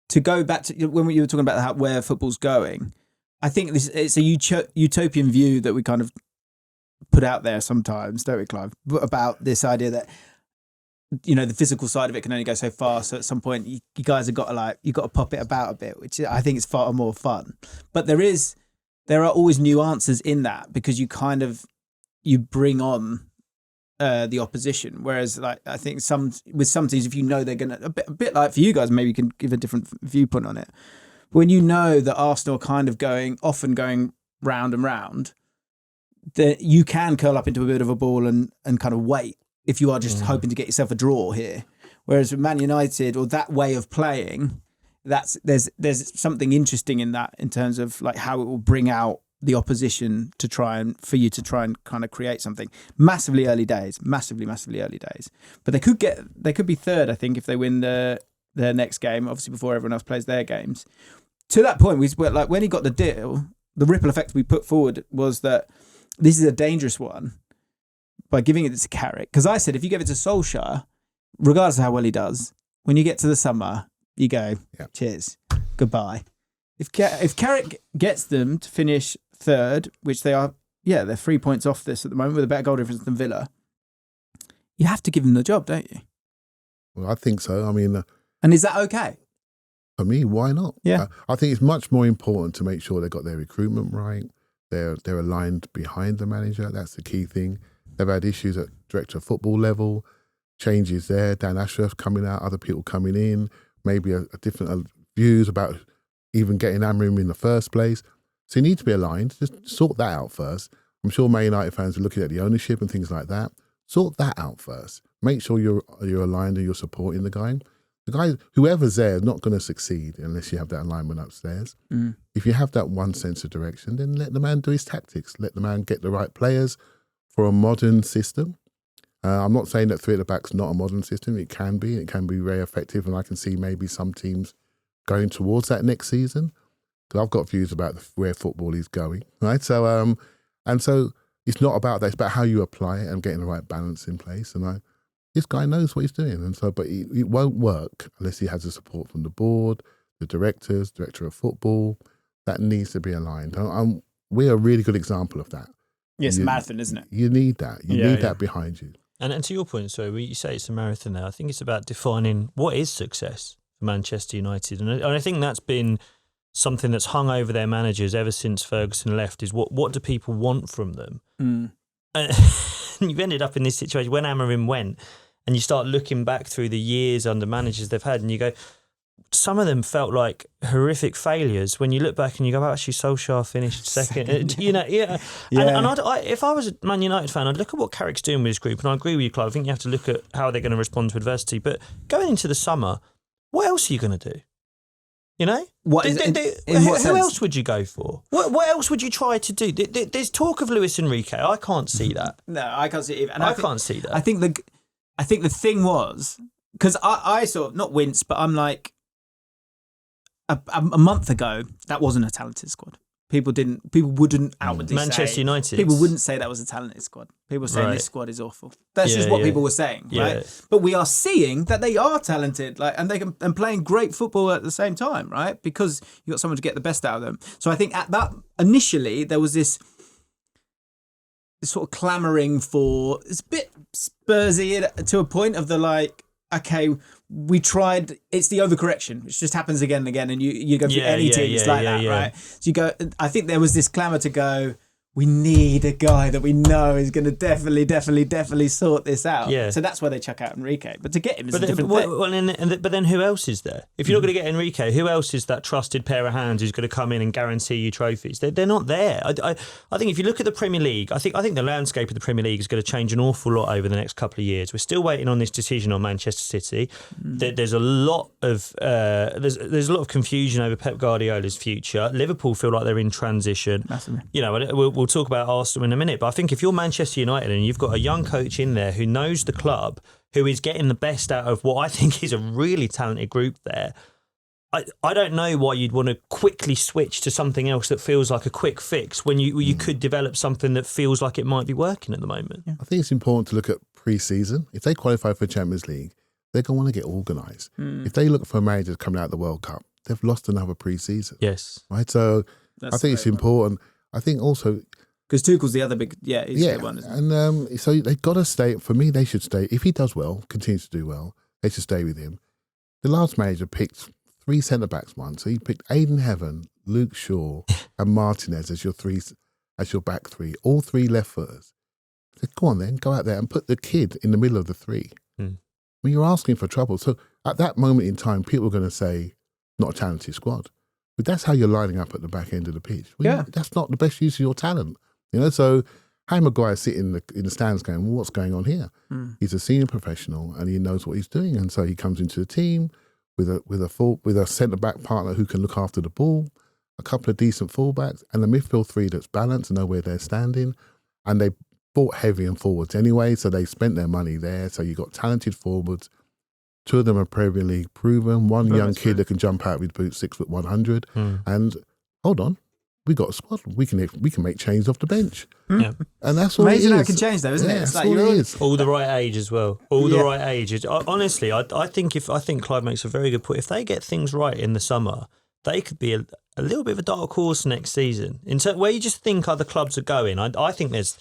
to go back to when you were talking about where football's going, I think it's a utopian view that we kind of put out there sometimes, don't we, Clive? About this idea that, the physical side of it can only go so far. So at some point, you guys have got to pop it about a bit, which I think is far more fun. But there are always nuances in that because you bring on the opposition. Whereas, like, I think with some teams, if they're going to a bit like for you guys, maybe you can give a different viewpoint on it. But when you know that Arsenal are kind of often going round and round, that you can curl up into a bit of a ball and kind of wait. If you are just hoping to get yourself a draw here. Whereas with Man United or that way of playing, there's something interesting in that in terms of like how it will bring out the opposition for you to try and kind of create something. Massively early days, massively early days. But they could be third, I think, if they win their next game, obviously before everyone else plays their games. To that point, like when he got the deal, the ripple effect we put forward was that this is a dangerous one by giving it to Carrick. Because I said if you give it to Solskjaer, regardless of how well he does, when you get to the summer, you go, cheers, goodbye. If Carrick gets them to finish third, which they are, they're 3 points off this at the moment with a better goal difference than Villa, you have to give them the job, don't you? Well, I think so. I mean... and is that okay? For me, why not? Yeah. I think it's much more important to make sure they've got their recruitment right. They're aligned behind the manager. That's the key thing. They've had issues at director of football level, changes there, Dan Ashraf coming out, other people coming in, maybe a different views about even getting Amram in the first place. So you need to be aligned. Just sort that out first. I'm sure Man United fans are looking at the ownership and things like that. Sort that out first. Make sure you're aligned and you're supporting the guy. The guy, whoever's there, is not going to succeed unless you have that alignment upstairs. Mm. If you have that one sense of direction, then let the man do his tactics. Let the man get the right players for a modern system. I'm not saying that three at the back's not a modern system. It can be. It can be very effective, and I can see maybe some teams going towards that next season. Because I've got views about where football is going, right? So, and so it's not about that. It's about how you apply it and getting the right balance in place. And this guy knows what he's doing, and so, but it won't work unless he has the support from the board, the directors, director of football. That needs to be aligned. We're a really good example of that. Yeah, it's a marathon, isn't it? You need that. You need that behind you. And to your point, so you say it's a marathon now, I think it's about defining what is success for Manchester United. And I think that's been something that's hung over their managers ever since Ferguson left, is what do people want from them? Mm. And you've ended up in this situation when Amorim went, and you start looking back through the years under managers they've had, and you go, some of them felt like horrific failures. When you look back and you go, oh, actually, Solskjaer finished second. You know, yeah. And if I was a Man United fan, I'd look at what Carrick's doing with his group, and I agree with you, Clive. I think you have to look at how they're going to respond to adversity. But going into the summer, what else are you going to do? You know, who else would you go for? What else would you try to do? There's talk of Luis Enrique. I can't see that. No, I can't see it. And I can't see that. I think the thing was, because I sort of not wince, but I'm like, a month ago that wasn't a talented squad. People wouldn't outwardly Manchester say, United. People wouldn't say that was a talented squad. People were saying this squad is awful. That's just what people were saying, right? But we are seeing that they are talented, and playing great football at the same time, right? Because you got someone to get the best out of them. So I think at that initially there was this sort of clamouring for, it's a bit Spursy to a point of the like, okay, we tried, it's the overcorrection, which just happens again and again, and you go through any teams like that, right? So you go, I think there was this clamour to go, we need a guy that we know is going to definitely sort this out. Yeah. So that's why they chuck out Enrique. But to get him is a different thing. But then who else is there? If you're not going to get Enrique, who else is that trusted pair of hands who's going to come in and guarantee you trophies? They're not there. I think if you look at the Premier League, I think the landscape of the Premier League is going to change an awful lot over the next couple of years. We're still waiting on this decision on Manchester City. There's a lot of there's a lot of confusion over Pep Guardiola's future. Liverpool feel like they're in transition. Massively. You know, we'll talk about Arsenal in a minute, but I think if you're Manchester United and you've got a young coach in there who knows the club, who is getting the best out of what I think is a really talented group there, I don't know why you'd want to quickly switch to something else that feels like a quick fix when you could develop something that feels like it might be working at the moment. Yeah. I think it's important to look at pre-season. If they qualify for Champions League, they're going to want to get organised. If they look for managers coming out of the World Cup, they've lost another pre-season. Yes. Right? So I think it's important. I think also, because Tuchel's the other big, he's the one, isn't he? And so they've got to stay. For me, they should stay. If he does well, continues to do well, they should stay with him. The last manager picked 3 centre-backs once. So he picked Aidan Heaven, Luke Shaw and Martinez as your back three, all 3 left-footers. So go on then, go out there and put the kid in the middle of the 3. When you're asking for trouble. So at that moment in time, people are going to say, not a talented squad. But that's how you're lining up at the back end of the pitch. Well, that's not the best use of your talent. You know, so Harry Maguire sitting in the stands going, well, what's going on here? He's a senior professional and he knows what he's doing. And so he comes into the team with a centre-back partner who can look after the ball, a couple of decent fullbacks, and a midfield three that's balanced and know where they're standing. And they bought heavy and forwards anyway, so they spent their money there. So you got talented forwards. 2 of them are Premier League proven. One young kid that can jump out with boots 6'100". And hold on, we got a squad. We can make changes off the bench. Yeah. And that's all Amazing it how is. it can change though, isn't it? It's That's like all you're it is. All the right age as well. All the right age. Honestly, I think Clive makes a very good point. If they get things right in the summer, they could be a little bit of a dark horse next season. Where you just think other clubs are going, I think there's.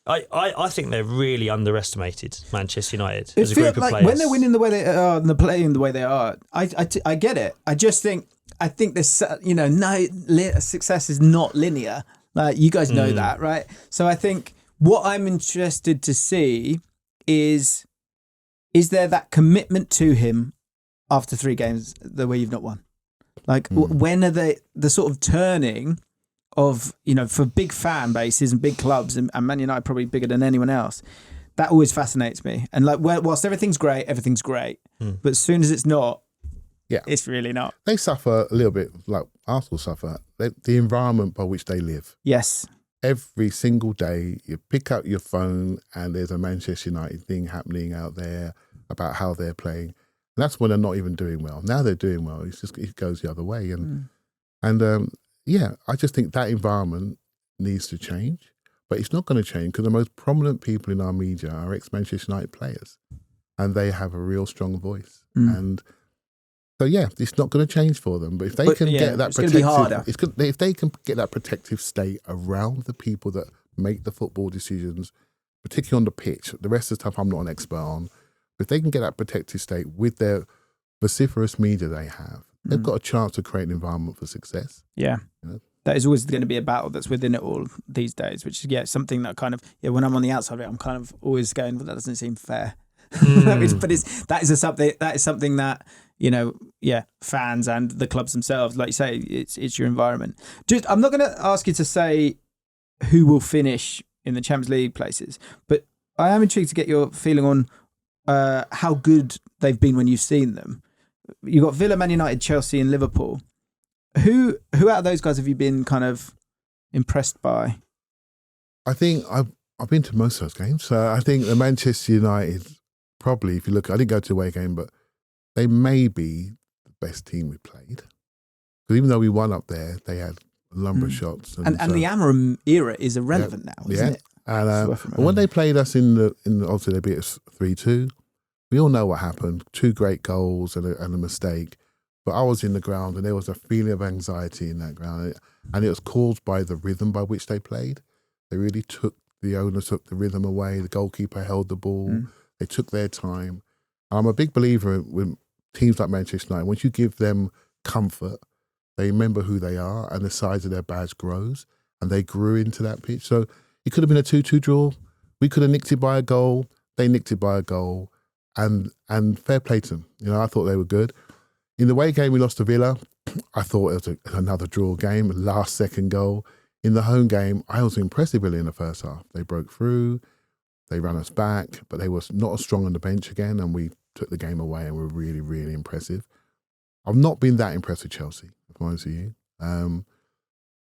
I think they're really underestimated, Manchester United, as a group of players. When they're winning the way they are and they're playing the way they are, I get it. I think there's, success is not linear. Like, you guys know that, right? So I think what I'm interested to see is there that commitment to him after 3 games the way you've not won? Like, when are they the sort of turning of, for big fan bases and big clubs, and Man United probably bigger than anyone else, that always fascinates me. And like, whilst everything's great. But as soon as it's not, it's really not. They suffer a little bit, like Arsenal suffer, the environment by which they live. Yes. Every single day, you pick up your phone and there's a Manchester United thing happening out there about how they're playing. And that's when they're not even doing well. Now they're doing well. It goes the other way. And I just think that environment needs to change. But it's not going to change because the most prominent people in our media are ex-Manchester United players. And they have a real strong voice. And so, it's not going to change for them. But if they can get that protective, if they can get that protective state around the people that make the football decisions, particularly on the pitch, the rest of the stuff I'm not an expert on, but if they can get that protective state with their vociferous media they have, they've got a chance to create an environment for success. Yeah. That is always going to be a battle that's within it all these days, which is, something that kind of, when I'm on the outside of it, I'm kind of always going, well, that doesn't seem fair. But that is something that, fans and the clubs themselves, like you say, it's your environment. I'm not going to ask you to say who will finish in the Champions League places, but I am intrigued to get your feeling on how good they've been when you've seen them. You've got Villa, Man United, Chelsea and Liverpool. Who out of those guys have you been kind of impressed by? I think I've been to most of those games. So I think the Manchester United, probably, if you look, I didn't go to the away game, but they may be the best team we played. Because even though we won up there, they had a number of shots. And the Amorim era is irrelevant now, isn't it? And when they played us in the obviously they beat us 3-2. We all know what happened. 2 great goals and a mistake. But I was in the ground and there was a feeling of anxiety in that ground. And it was caused by the rhythm by which they played. They really the owner took the rhythm away. The goalkeeper held the ball. They took their time. I'm a big believer with teams like Manchester United. Once you give them comfort, they remember who they are and the size of their badge grows. And they grew into that pitch. So it could have been a 2-2 draw. We could have nicked it by a goal. They nicked it by a goal. And fair play to them. I thought they were good. In the away game, we lost to Villa. I thought it was another draw game, last second goal. In the home game, I was impressed with Villa in the first half. They broke through, they ran us back, but they were not as strong on the bench again, and we took the game away and were really, really impressive. I've not been that impressed with Chelsea, if I'm honest with you.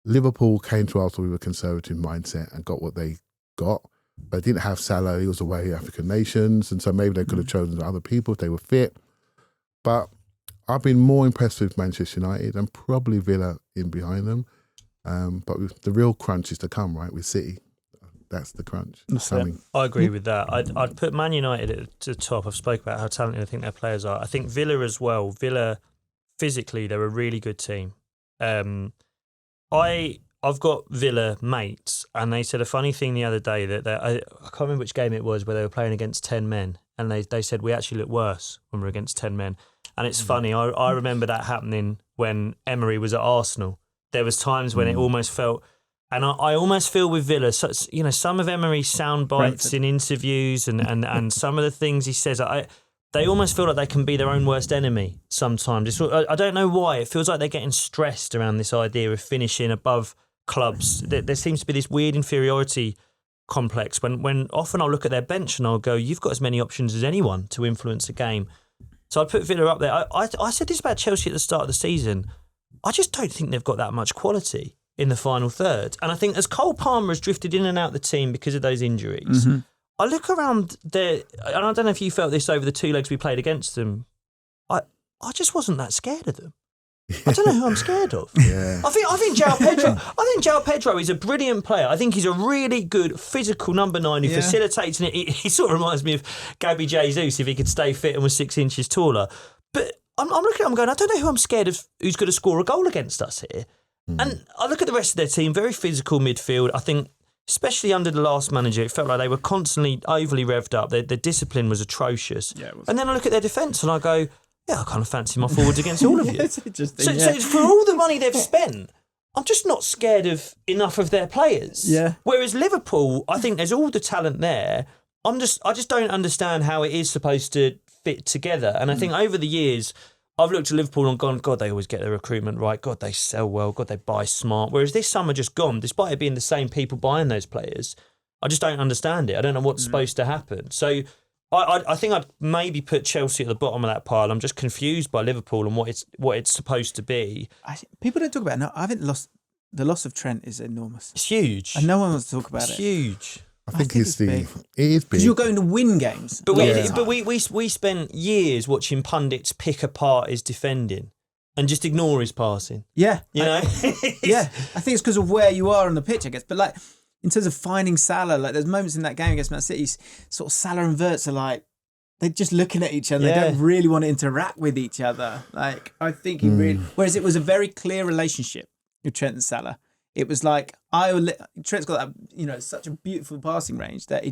Liverpool came to Arsenal with a conservative mindset and got what they got. They didn't have Salah, he was away African nations, and so maybe they could have chosen other people if they were fit. But I've been more impressed with Manchester United and probably Villa in behind them. But the real crunch is to come, right, with City. That's the crunch. Coming. I agree with that. I'd put Man United at the top. I've spoken about how talented I think their players are. I think Villa as well. Villa, physically, they're a really good team. I've got Villa mates, and they said a funny thing the other day that I can't remember which game it was where they were playing against 10 men, and they said we actually look worse when we're against 10 men. And it's funny, I remember that happening when Emery was at Arsenal. There was times when it almost felt, and I almost feel with Villa, some of Emery's sound bites in interviews and some of the things he says, they almost feel like they can be their own worst enemy sometimes. I don't know why. It feels like they're getting stressed around this idea of finishing above clubs. There seems to be this weird inferiority complex. When often I'll look at their bench and I'll go, you've got as many options as anyone to influence a game. So I put Villa up there. I said this about Chelsea at the start of the season. I just don't think they've got that much quality in the final third. And I think as Cole Palmer has drifted in and out of the team because of those injuries, I look around there, and I don't know if you felt this over the 2 legs we played against them. I just wasn't that scared of them. I don't know who I'm scared of. Yeah. I think João Pedro is a brilliant player. I think he's a really good physical number 9 who facilitates it. He sort of reminds me of Gabby Jesus if he could stay fit and was 6 inches taller. But I'm looking at him going, I don't know who I'm scared of who's going to score a goal against us here. And I look at the rest of their team, very physical midfield. I think, especially under the last manager, it felt like they were constantly overly revved up. Their discipline was atrocious. Yeah, and then I look at their defence and I go, yeah, I kind of fancy my forwards against all of you. So for all the money they've spent, I'm just not scared of enough of their players. Yeah. Whereas Liverpool, I think there's all the talent there. I just don't understand how it is supposed to fit together. And I think over the years, I've looked at Liverpool and gone, God, they always get their recruitment right. God, they sell well. God, they buy smart. Whereas this summer just gone, despite it being the same people buying those players, I just don't understand it. I don't know what's supposed to happen. So I think I'd maybe put Chelsea at the bottom of that pile. I'm just confused by Liverpool and what it's supposed to be. People don't talk about it. No, I think the loss of Trent is enormous. It's huge. And no one wants to talk about it. It's huge. I think it's big. It is big. Because you're going to win games. But we spent years watching pundits pick apart his defending and just ignore his passing. Yeah. You know? Yeah. I think it's because of where you are on the pitch, I guess. But like, in terms of finding Salah, like there's moments in that game against Man City, sort of Salah and Wirtz are like, they're just looking at each other. Yeah. They don't really want to interact with each other. Like, I think he really... Whereas it was a very clear relationship with Trent and Salah. It was like, Trent's got that, such a beautiful passing range that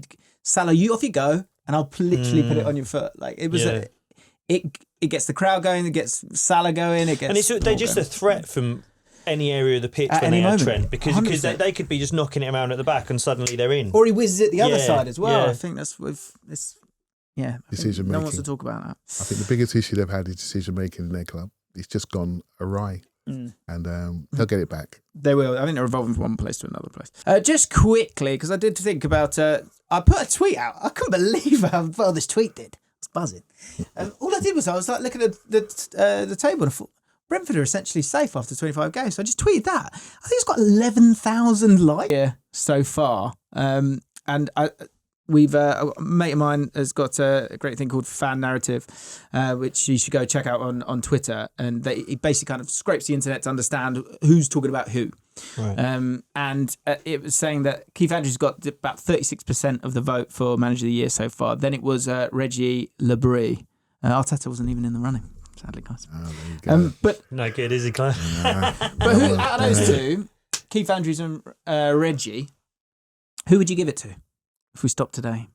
Salah, off you go, and I'll literally put it on your foot. Like, it was it gets the crowd going, it gets Salah going, they're just a threat from any area of the pitch at when they have Trent, because they could be just knocking it around at the back and suddenly they're in. Or he whizzes it the other side as well. I think that's with this. Yeah, decision making. No one wants to talk about that. I think the biggest issue they've had is decision making in their club. It's just gone awry. And they'll get it back. They will. I think they're evolving from one place to another place. Just quickly, because I did think about... I put a tweet out. I couldn't believe how well this tweet did. I was buzzing. All I did was I was like looking at the table and I thought, Brentford are essentially safe after 25 games. So I just tweeted that. I think it's got 11,000 likes so far. And we've a mate of mine has got a great thing called Fan Narrative, which you should go check out on Twitter. And he basically kind of scrapes the internet to understand who's talking about who. Right. And it was saying that Keith Andrews got about 36% of the vote for Manager of the Year so far. Then it was Reggie Lebris. Arteta wasn't even in the running, sadly, guys. Oh, there you go. But no good, is he, Clive? But who, out of those two, Keith Andrews and Reggie, who would you give it to? If we stop today,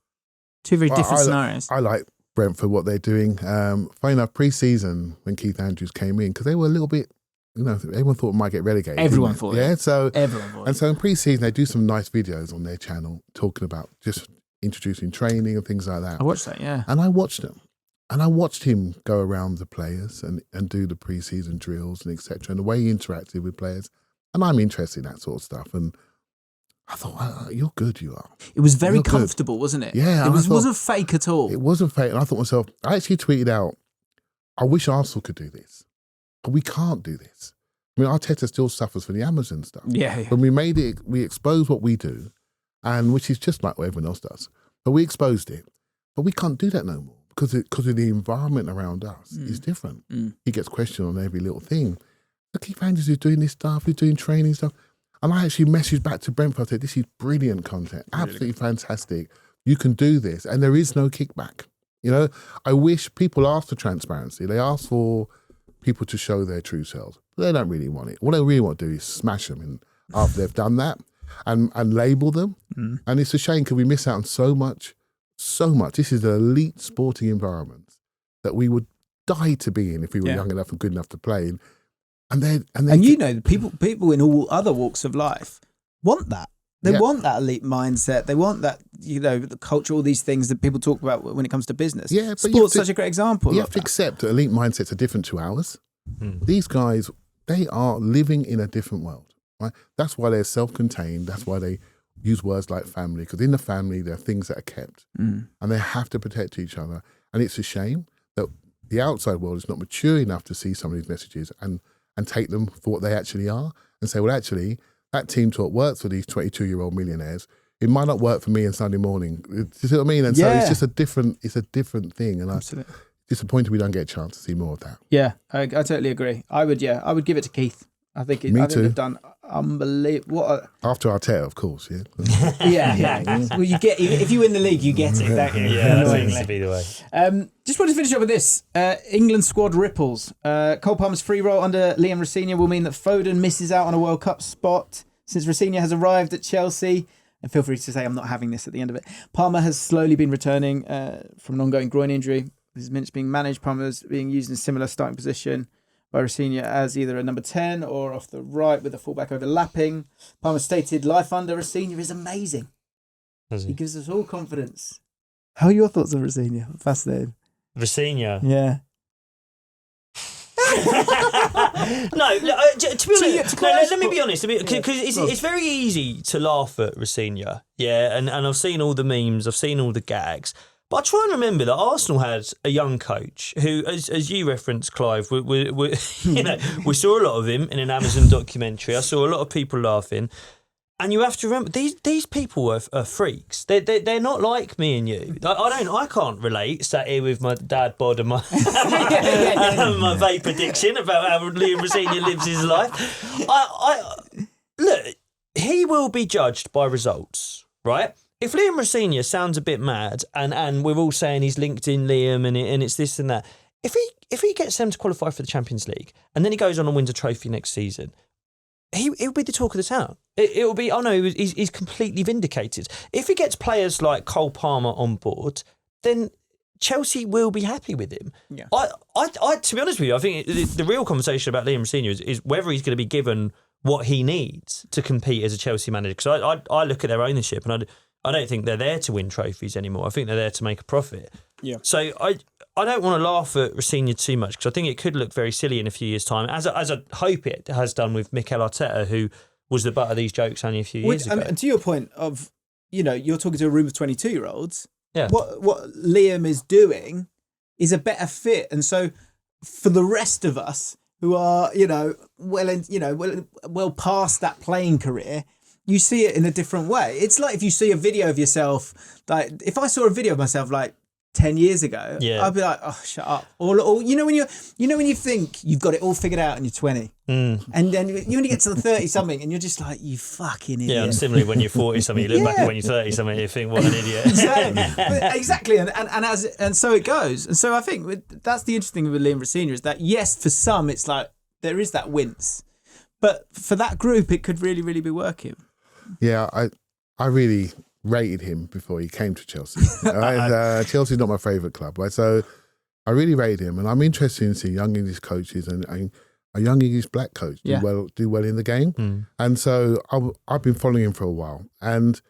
two very different scenarios. I like Brentford, what they're doing. Funny enough, pre-season when Keith Andrews came in, because they were a little bit, everyone thought it might get relegated. Everyone thought, so everyone thought. And so in pre-season, they do some nice videos on their channel talking about just introducing training and things like that. I watched that, yeah. And I watched them, and I watched him go around the players and do the pre-season drills and etc. And the way he interacted with players, and I'm interested in that sort of stuff. And I thought, you're good, you are. It was very comfortable, wasn't it? Yeah. It wasn't fake at all. It wasn't fake. And I thought to myself, I actually tweeted out, I wish Arsenal could do this, but we can't do this. I mean, Arteta still suffers from the Amazon stuff. Yeah. When we made it, we exposed what we do, and which is just like what everyone else does. But we exposed it. But we can't do that no more because of the environment around us is different. He gets questioned on every little thing. But Keith Andrews is doing this stuff, he's doing training stuff. And I actually messaged back to Brentford, I said, this is brilliant content, absolutely fantastic. You can do this. And there is no kickback. I wish people ask for transparency. They ask for people to show their true selves. But they don't really want it. What they really want to do is smash them and after they've done that and label them. And it's a shame because we miss out on so much. This is an elite sporting environment that we would die to be in if we were young enough and good enough to play in. And people in all other walks of life want that. They want that elite mindset. They want that, the culture, all these things that people talk about when it comes to business. Yeah, but sport's such a great example. You have to accept that elite mindsets are different to ours. These guys, they are living in a different world. Right? That's why they're self-contained. That's why use words like family, because in the family there are things that are kept, and they have to protect each other. And it's a shame that the outside world is not mature enough to see some of these messages and take them for what they actually are, and say, well, actually, that team talk works for these 22-year-old millionaires. It might not work for me on Sunday morning. Do you see what I mean? And so it's just a different thing. And I'm disappointed we don't get a chance to see more of that. Yeah, I totally agree. I would give it to Keith. I think they've done unbelievable. After Arteta, of course, yeah. yeah. Well, you get if you win the league, you get it, don't you? Yeah, that seems to be the way. Just wanted to finish up with this. England squad ripples. Cole Palmer's free role under Liam Rosenior will mean that Thogden misses out on a World Cup spot since Rosenior has arrived at Chelsea. And feel free to say I'm not having this at the end of it. Palmer has slowly been returning from an ongoing groin injury. His minutes being managed. Palmer's being used in a similar starting position by Rosenior as either a number 10 or off the right with the fullback overlapping. Palmer stated life under Rosenior is amazing. He gives us all confidence. How are your thoughts on Rosenior? Fascinating. Rosenior? Yeah. No, to be honest, let me be honest, because it's very easy to laugh at Rosenior, and I've seen all the memes, I've seen all the gags, but I try and remember that Arsenal had a young coach who, as you referenced, Clive, we saw a lot of him in an Amazon documentary. I saw a lot of people laughing. And you have to remember, these people are freaks. They're not like me and you. I can't relate. Sat here with my dad bod and my my vape addiction about how Liam Rosenior lives his life. Look, he will be judged by results, right? If Liam Rosenior sounds a bit mad, and we're all saying he's linked in Liam and it's this and that, if he gets them to qualify for the Champions League and then he goes on and wins a trophy next season, He'll be the talk of the town. It'll be, he's completely vindicated. If he gets players like Cole Palmer on board, then Chelsea will be happy with him. Yeah. I to be honest with you, I think the real conversation about Liam Rosenior is whether he's going to be given what he needs to compete as a Chelsea manager. Because I look at their ownership and I don't think they're there to win trophies anymore. I think they're there to make a profit. Yeah. So I don't want to laugh at Rosenior too much because I think it could look very silly in a few years' time, as I hope it has done with Mikel Arteta, who was the butt of these jokes only a few years ago. And to your point of, you're talking to a room of 22-year-olds. Yeah. What Liam is doing is a better fit, and so for the rest of us who are, well past that playing career, you see it in a different way. It's like if you see a video of yourself, like if I saw a video of myself like 10 years ago, I'd be like, oh, shut up. Or when you think you've got it all figured out and you're 20, and then you only get to the 30-something and you're just like, you fucking idiot. Yeah, and similarly when you're 40-something, you look back at when you're 30-something, you think, what an idiot. Exactly. And so it goes. And so I think that's the interesting thing with Liam Rosenior is that, yes, for some, it's like there is that wince. But for that group, it could really, really be working. Yeah, I really rated him before he came to Chelsea. Chelsea's not my favourite club, right? So I really rated him, and I'm interested in seeing young English coaches and a young English black coach do well in the game. And so I've been following him for a while, and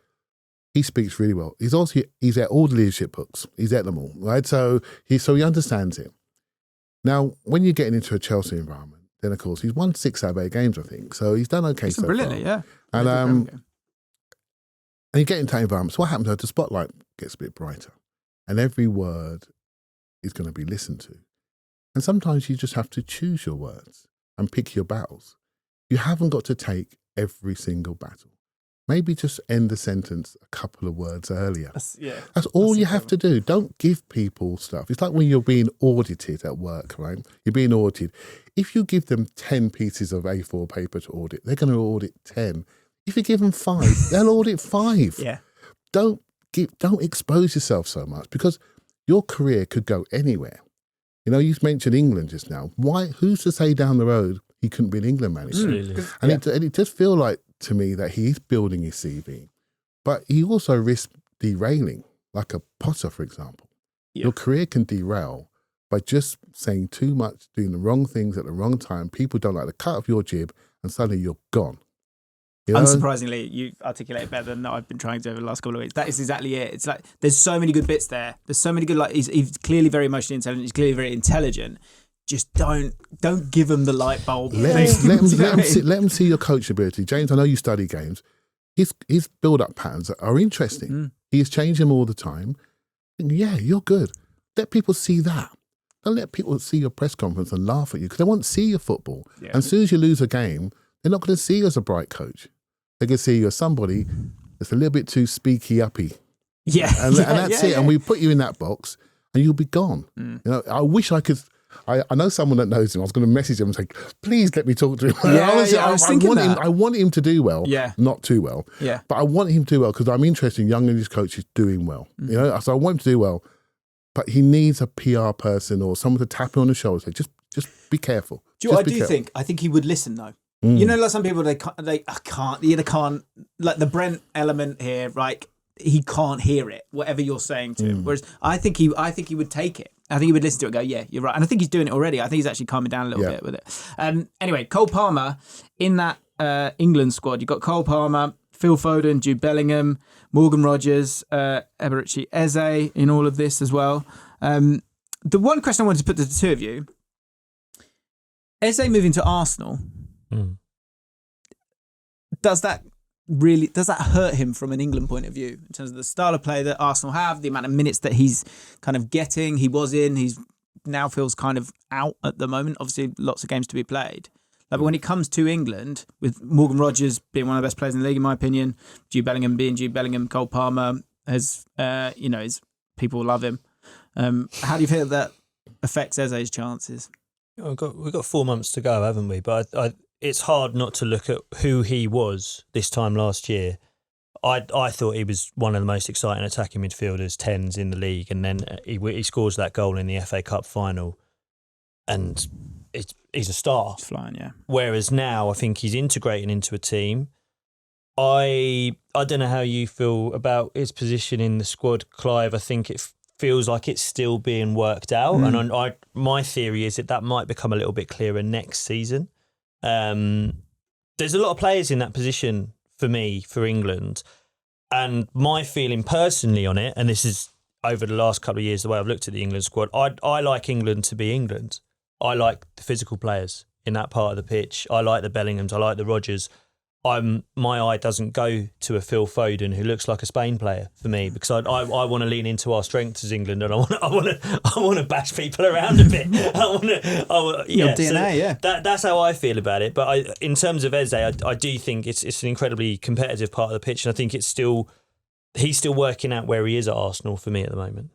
he speaks really well. He's at all the leadership books. He's at them all, right? So he understands it. Now, when you're getting into a Chelsea environment, then of course he's won 6 out of 8 games, I think. So he's done okay so brilliantly, far. Yeah. And you get into that environment. So what happens is the spotlight gets a bit brighter, and every word is going to be listened to. And sometimes you just have to choose your words and pick your battles. You haven't got to take every single battle. Maybe just end the sentence a couple of words earlier. That's all you have to do. Don't give people stuff. It's like when you're being audited at work, right? You're being audited. If you give them 10 pieces of A4 paper to audit, they're going to audit 10. If you give them 5, they'll audit 5. Yeah. Don't expose yourself so much because your career could go anywhere. You mentioned England just now. Why? Who's to say down the road he couldn't be an England manager? Absolutely. And it does feel like to me that he's building his CV, but he also risks derailing, like a Potter, for example. Yeah. Your career can derail by just saying too much, doing the wrong things at the wrong time. People don't like the cut of your jib, and suddenly you're gone. Unsurprisingly, you articulate it better than I've been trying to over the last couple of weeks. That is exactly it. It's like there's so many good bits there. There's so many good, like he's clearly very emotionally intelligent. He's clearly very intelligent. Just don't give him the light bulb. Let him see your coachability. James, I know you study games. his build-up patterns are interesting. He is changing them all the time. And yeah, you're good. Let people see that. Don't let people see your press conference and laugh at you because they won't see your football. Yeah. And as soon as you lose a game, they're not going to see you as a bright coach. They're going to see you as somebody that's a little bit too speaky-uppy. Yeah. And that's it. Yeah. And we put you in that box and you'll be gone. You know, I wish I could... I know someone that knows him. I was going to message him and say, please let me talk to him. Yeah, honestly, I was thinking that. I want him to do well, not too well. Yeah. But I want him to do well because I'm interested in young English coaches doing well. You know, so I want him to do well. But he needs a PR person or someone to tap him on the shoulder and say, just be careful. Do you know what I do think? I think he would listen though. You know, like some people, they can't, like the Brent element here, right? He can't hear it, whatever you're saying to him. Whereas I think he would take it. I think he would listen to it and go, yeah, you're right. And I think he's doing it already. I think he's actually calming down a little bit with it. Anyway, Cole Palmer, in that England squad, you've got Cole Palmer, Phil Foden, Jude Bellingham, Morgan Rogers, Eberechi Eze in all of this as well. The one question I wanted to put to the two of you, Eze moving to Arsenal, does that hurt him from an England point of view in terms of the style of play that Arsenal have, the amount of minutes that he's kind of getting? He was in, he's now feels kind of out at the moment. Obviously, lots of games to be played. But when it comes to England, with Morgan Rogers being one of the best players in the league, in my opinion, Jude Bellingham being Jude Bellingham, Cole Palmer has, people love him. How do you feel that affects Eze's chances? We've got 4 months to go, haven't we? But it's hard not to look at who he was this time last year. I thought he was one of the most exciting attacking midfielders, 10s in the league, and then he scores that goal in the FA Cup final, and he's a star. He's flying, yeah. Whereas now, I think he's integrating into a team. I don't know how you feel about his position in the squad, Clive. I think it feels like it's still being worked out, and my theory is that might become a little bit clearer next season. There's a lot of players in that position for me, for England, and my feeling personally on it, and this is over the last couple of years, the way I've looked at the England squad, I like England to be England. I like the physical players in that part of the pitch. I like the Bellinghams. I like the Rogers. My eye doesn't go to a Phil Foden who looks like a Spain player for me, because I want to lean into our strengths as England, and I want to bash people around a bit. Your DNA, That's how I feel about it. But in terms of Eze, I do think it's an incredibly competitive part of the pitch, and I think he's still working out where he is at Arsenal for me at the moment.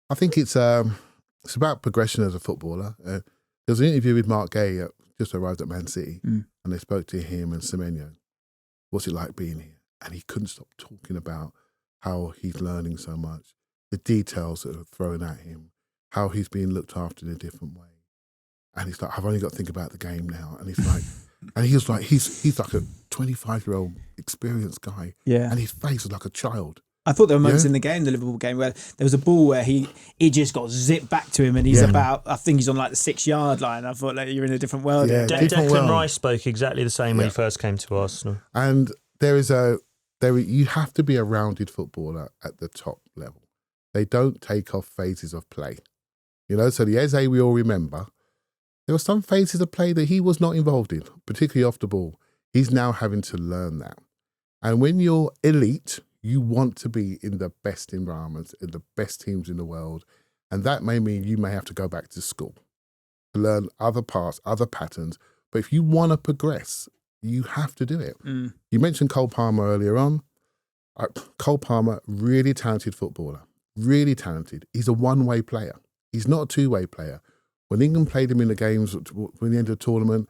I think it's about progression as a footballer. There was an interview with Mark Gay, just arrived at Man City, and they spoke to him and Semenyo. What's it like being here? And he couldn't stop talking about how he's learning so much, the details that are thrown at him, how he's being looked after in a different way. And he's like, I've only got to think about the game now. And he's like, and he was like, he's like a 25-year-old experienced guy, and his face is like a child. I thought there were moments in the game, the Liverpool game, where there was a ball where he just got zipped back to him, and he's I think he's on like the 6-yard line. I thought, like, you're in a different world. Yeah, Declan Rice spoke exactly the same when he first came to Arsenal. And you have to be a rounded footballer at the top level. They don't take off phases of play. You know, so the Eze we all remember, there were some phases of play that he was not involved in, particularly off the ball. He's now having to learn that. And when you're elite, you want to be in the best environments, in the best teams in the world. And that may mean you may have to go back to school to learn other parts, other patterns. But if you want to progress, you have to do it. You mentioned Cole Palmer earlier on. Cole Palmer, really talented footballer, really talented. He's a one-way player. He's not a two-way player. When England played him in the games when the end of the tournament,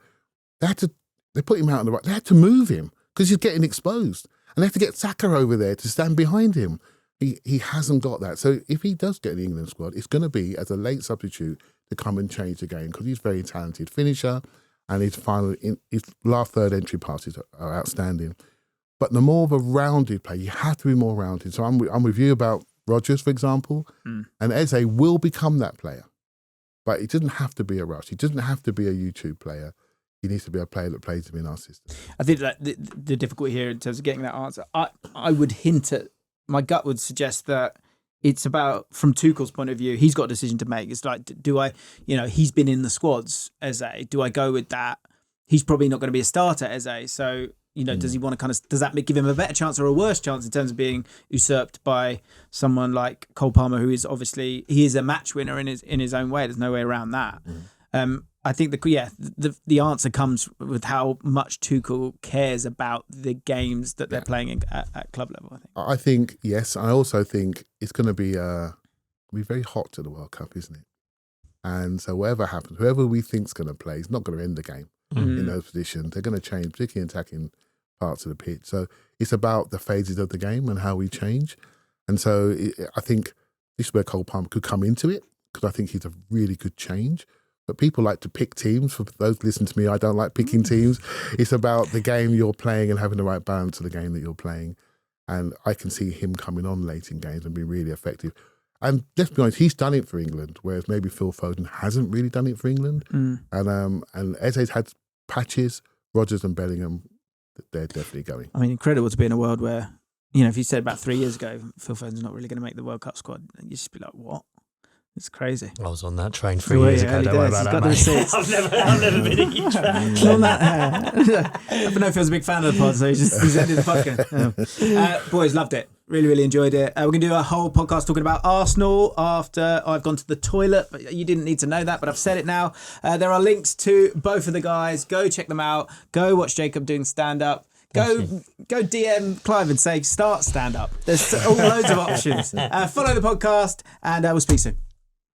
they put him out on the right. They had to move him because he's getting exposed. And they have to get Saka over there to stand behind him. He hasn't got that. So if he does get in the England squad, it's going to be as a late substitute to come and change the game, because he's a very talented finisher, and his last third entry passes are outstanding. But the more of a rounded play, you have to be more rounded. So I'm with you about Rogers, for example, and Eze will become that player. But it doesn't have to be a rush. He doesn't have to be a YouTube player. He needs to be a player that plays him in our system. I think that the difficulty here in terms of getting that answer, I would hint at, my gut would suggest that it's about, from Tuchel's point of view, he's got a decision to make. It's like, do I, he's been in the squads, Eze. Do I go with that? He's probably not going to be a starter, Eze. So does he want to does that give him a better chance or a worse chance in terms of being usurped by someone like Cole Palmer, who is obviously, he is a match winner in his own way. There's no way around that. I think the answer comes with how much Tuchel cares about the games that they're playing at club level. I think yes. I also think it's going to be very hot to the World Cup, isn't it? And so whatever happens, whoever we think's going to play is not going to end the game in those positions. They're going to change, particularly in attacking parts of the pitch. So it's about the phases of the game and how we change. And so I think this is where Cole Palmer could come into it, because I think he's a really good change. But people like to pick teams. For those who listen to me, I don't like picking teams. It's about the game you're playing and having the right balance of the game that you're playing. And I can see him coming on late in games and being really effective. And let's be honest, he's done it for England, whereas maybe Phil Foden hasn't really done it for England. And Eze's had patches. Rodgers and Bellingham, they're definitely going. I mean, incredible to be in a world where, if you said about 3 years ago, Phil Foden's not really going to make the World Cup squad, you'd just be like, what? It's crazy. I was on that train 3 years ago. Don't worry about that, mate. I've never been a huge fan. But no, Phil's a big fan of the pod, so he's ended the podcast. Boys, loved it. Really, really enjoyed it. We're going to do a whole podcast talking about Arsenal after I've gone to the toilet. But you didn't need to know that, but I've said it now. There are links to both of the guys. Go check them out. Go watch Jacob doing stand-up. Go DM Clive and say, start stand-up. There's all loads of options. Follow the podcast, and we'll speak soon.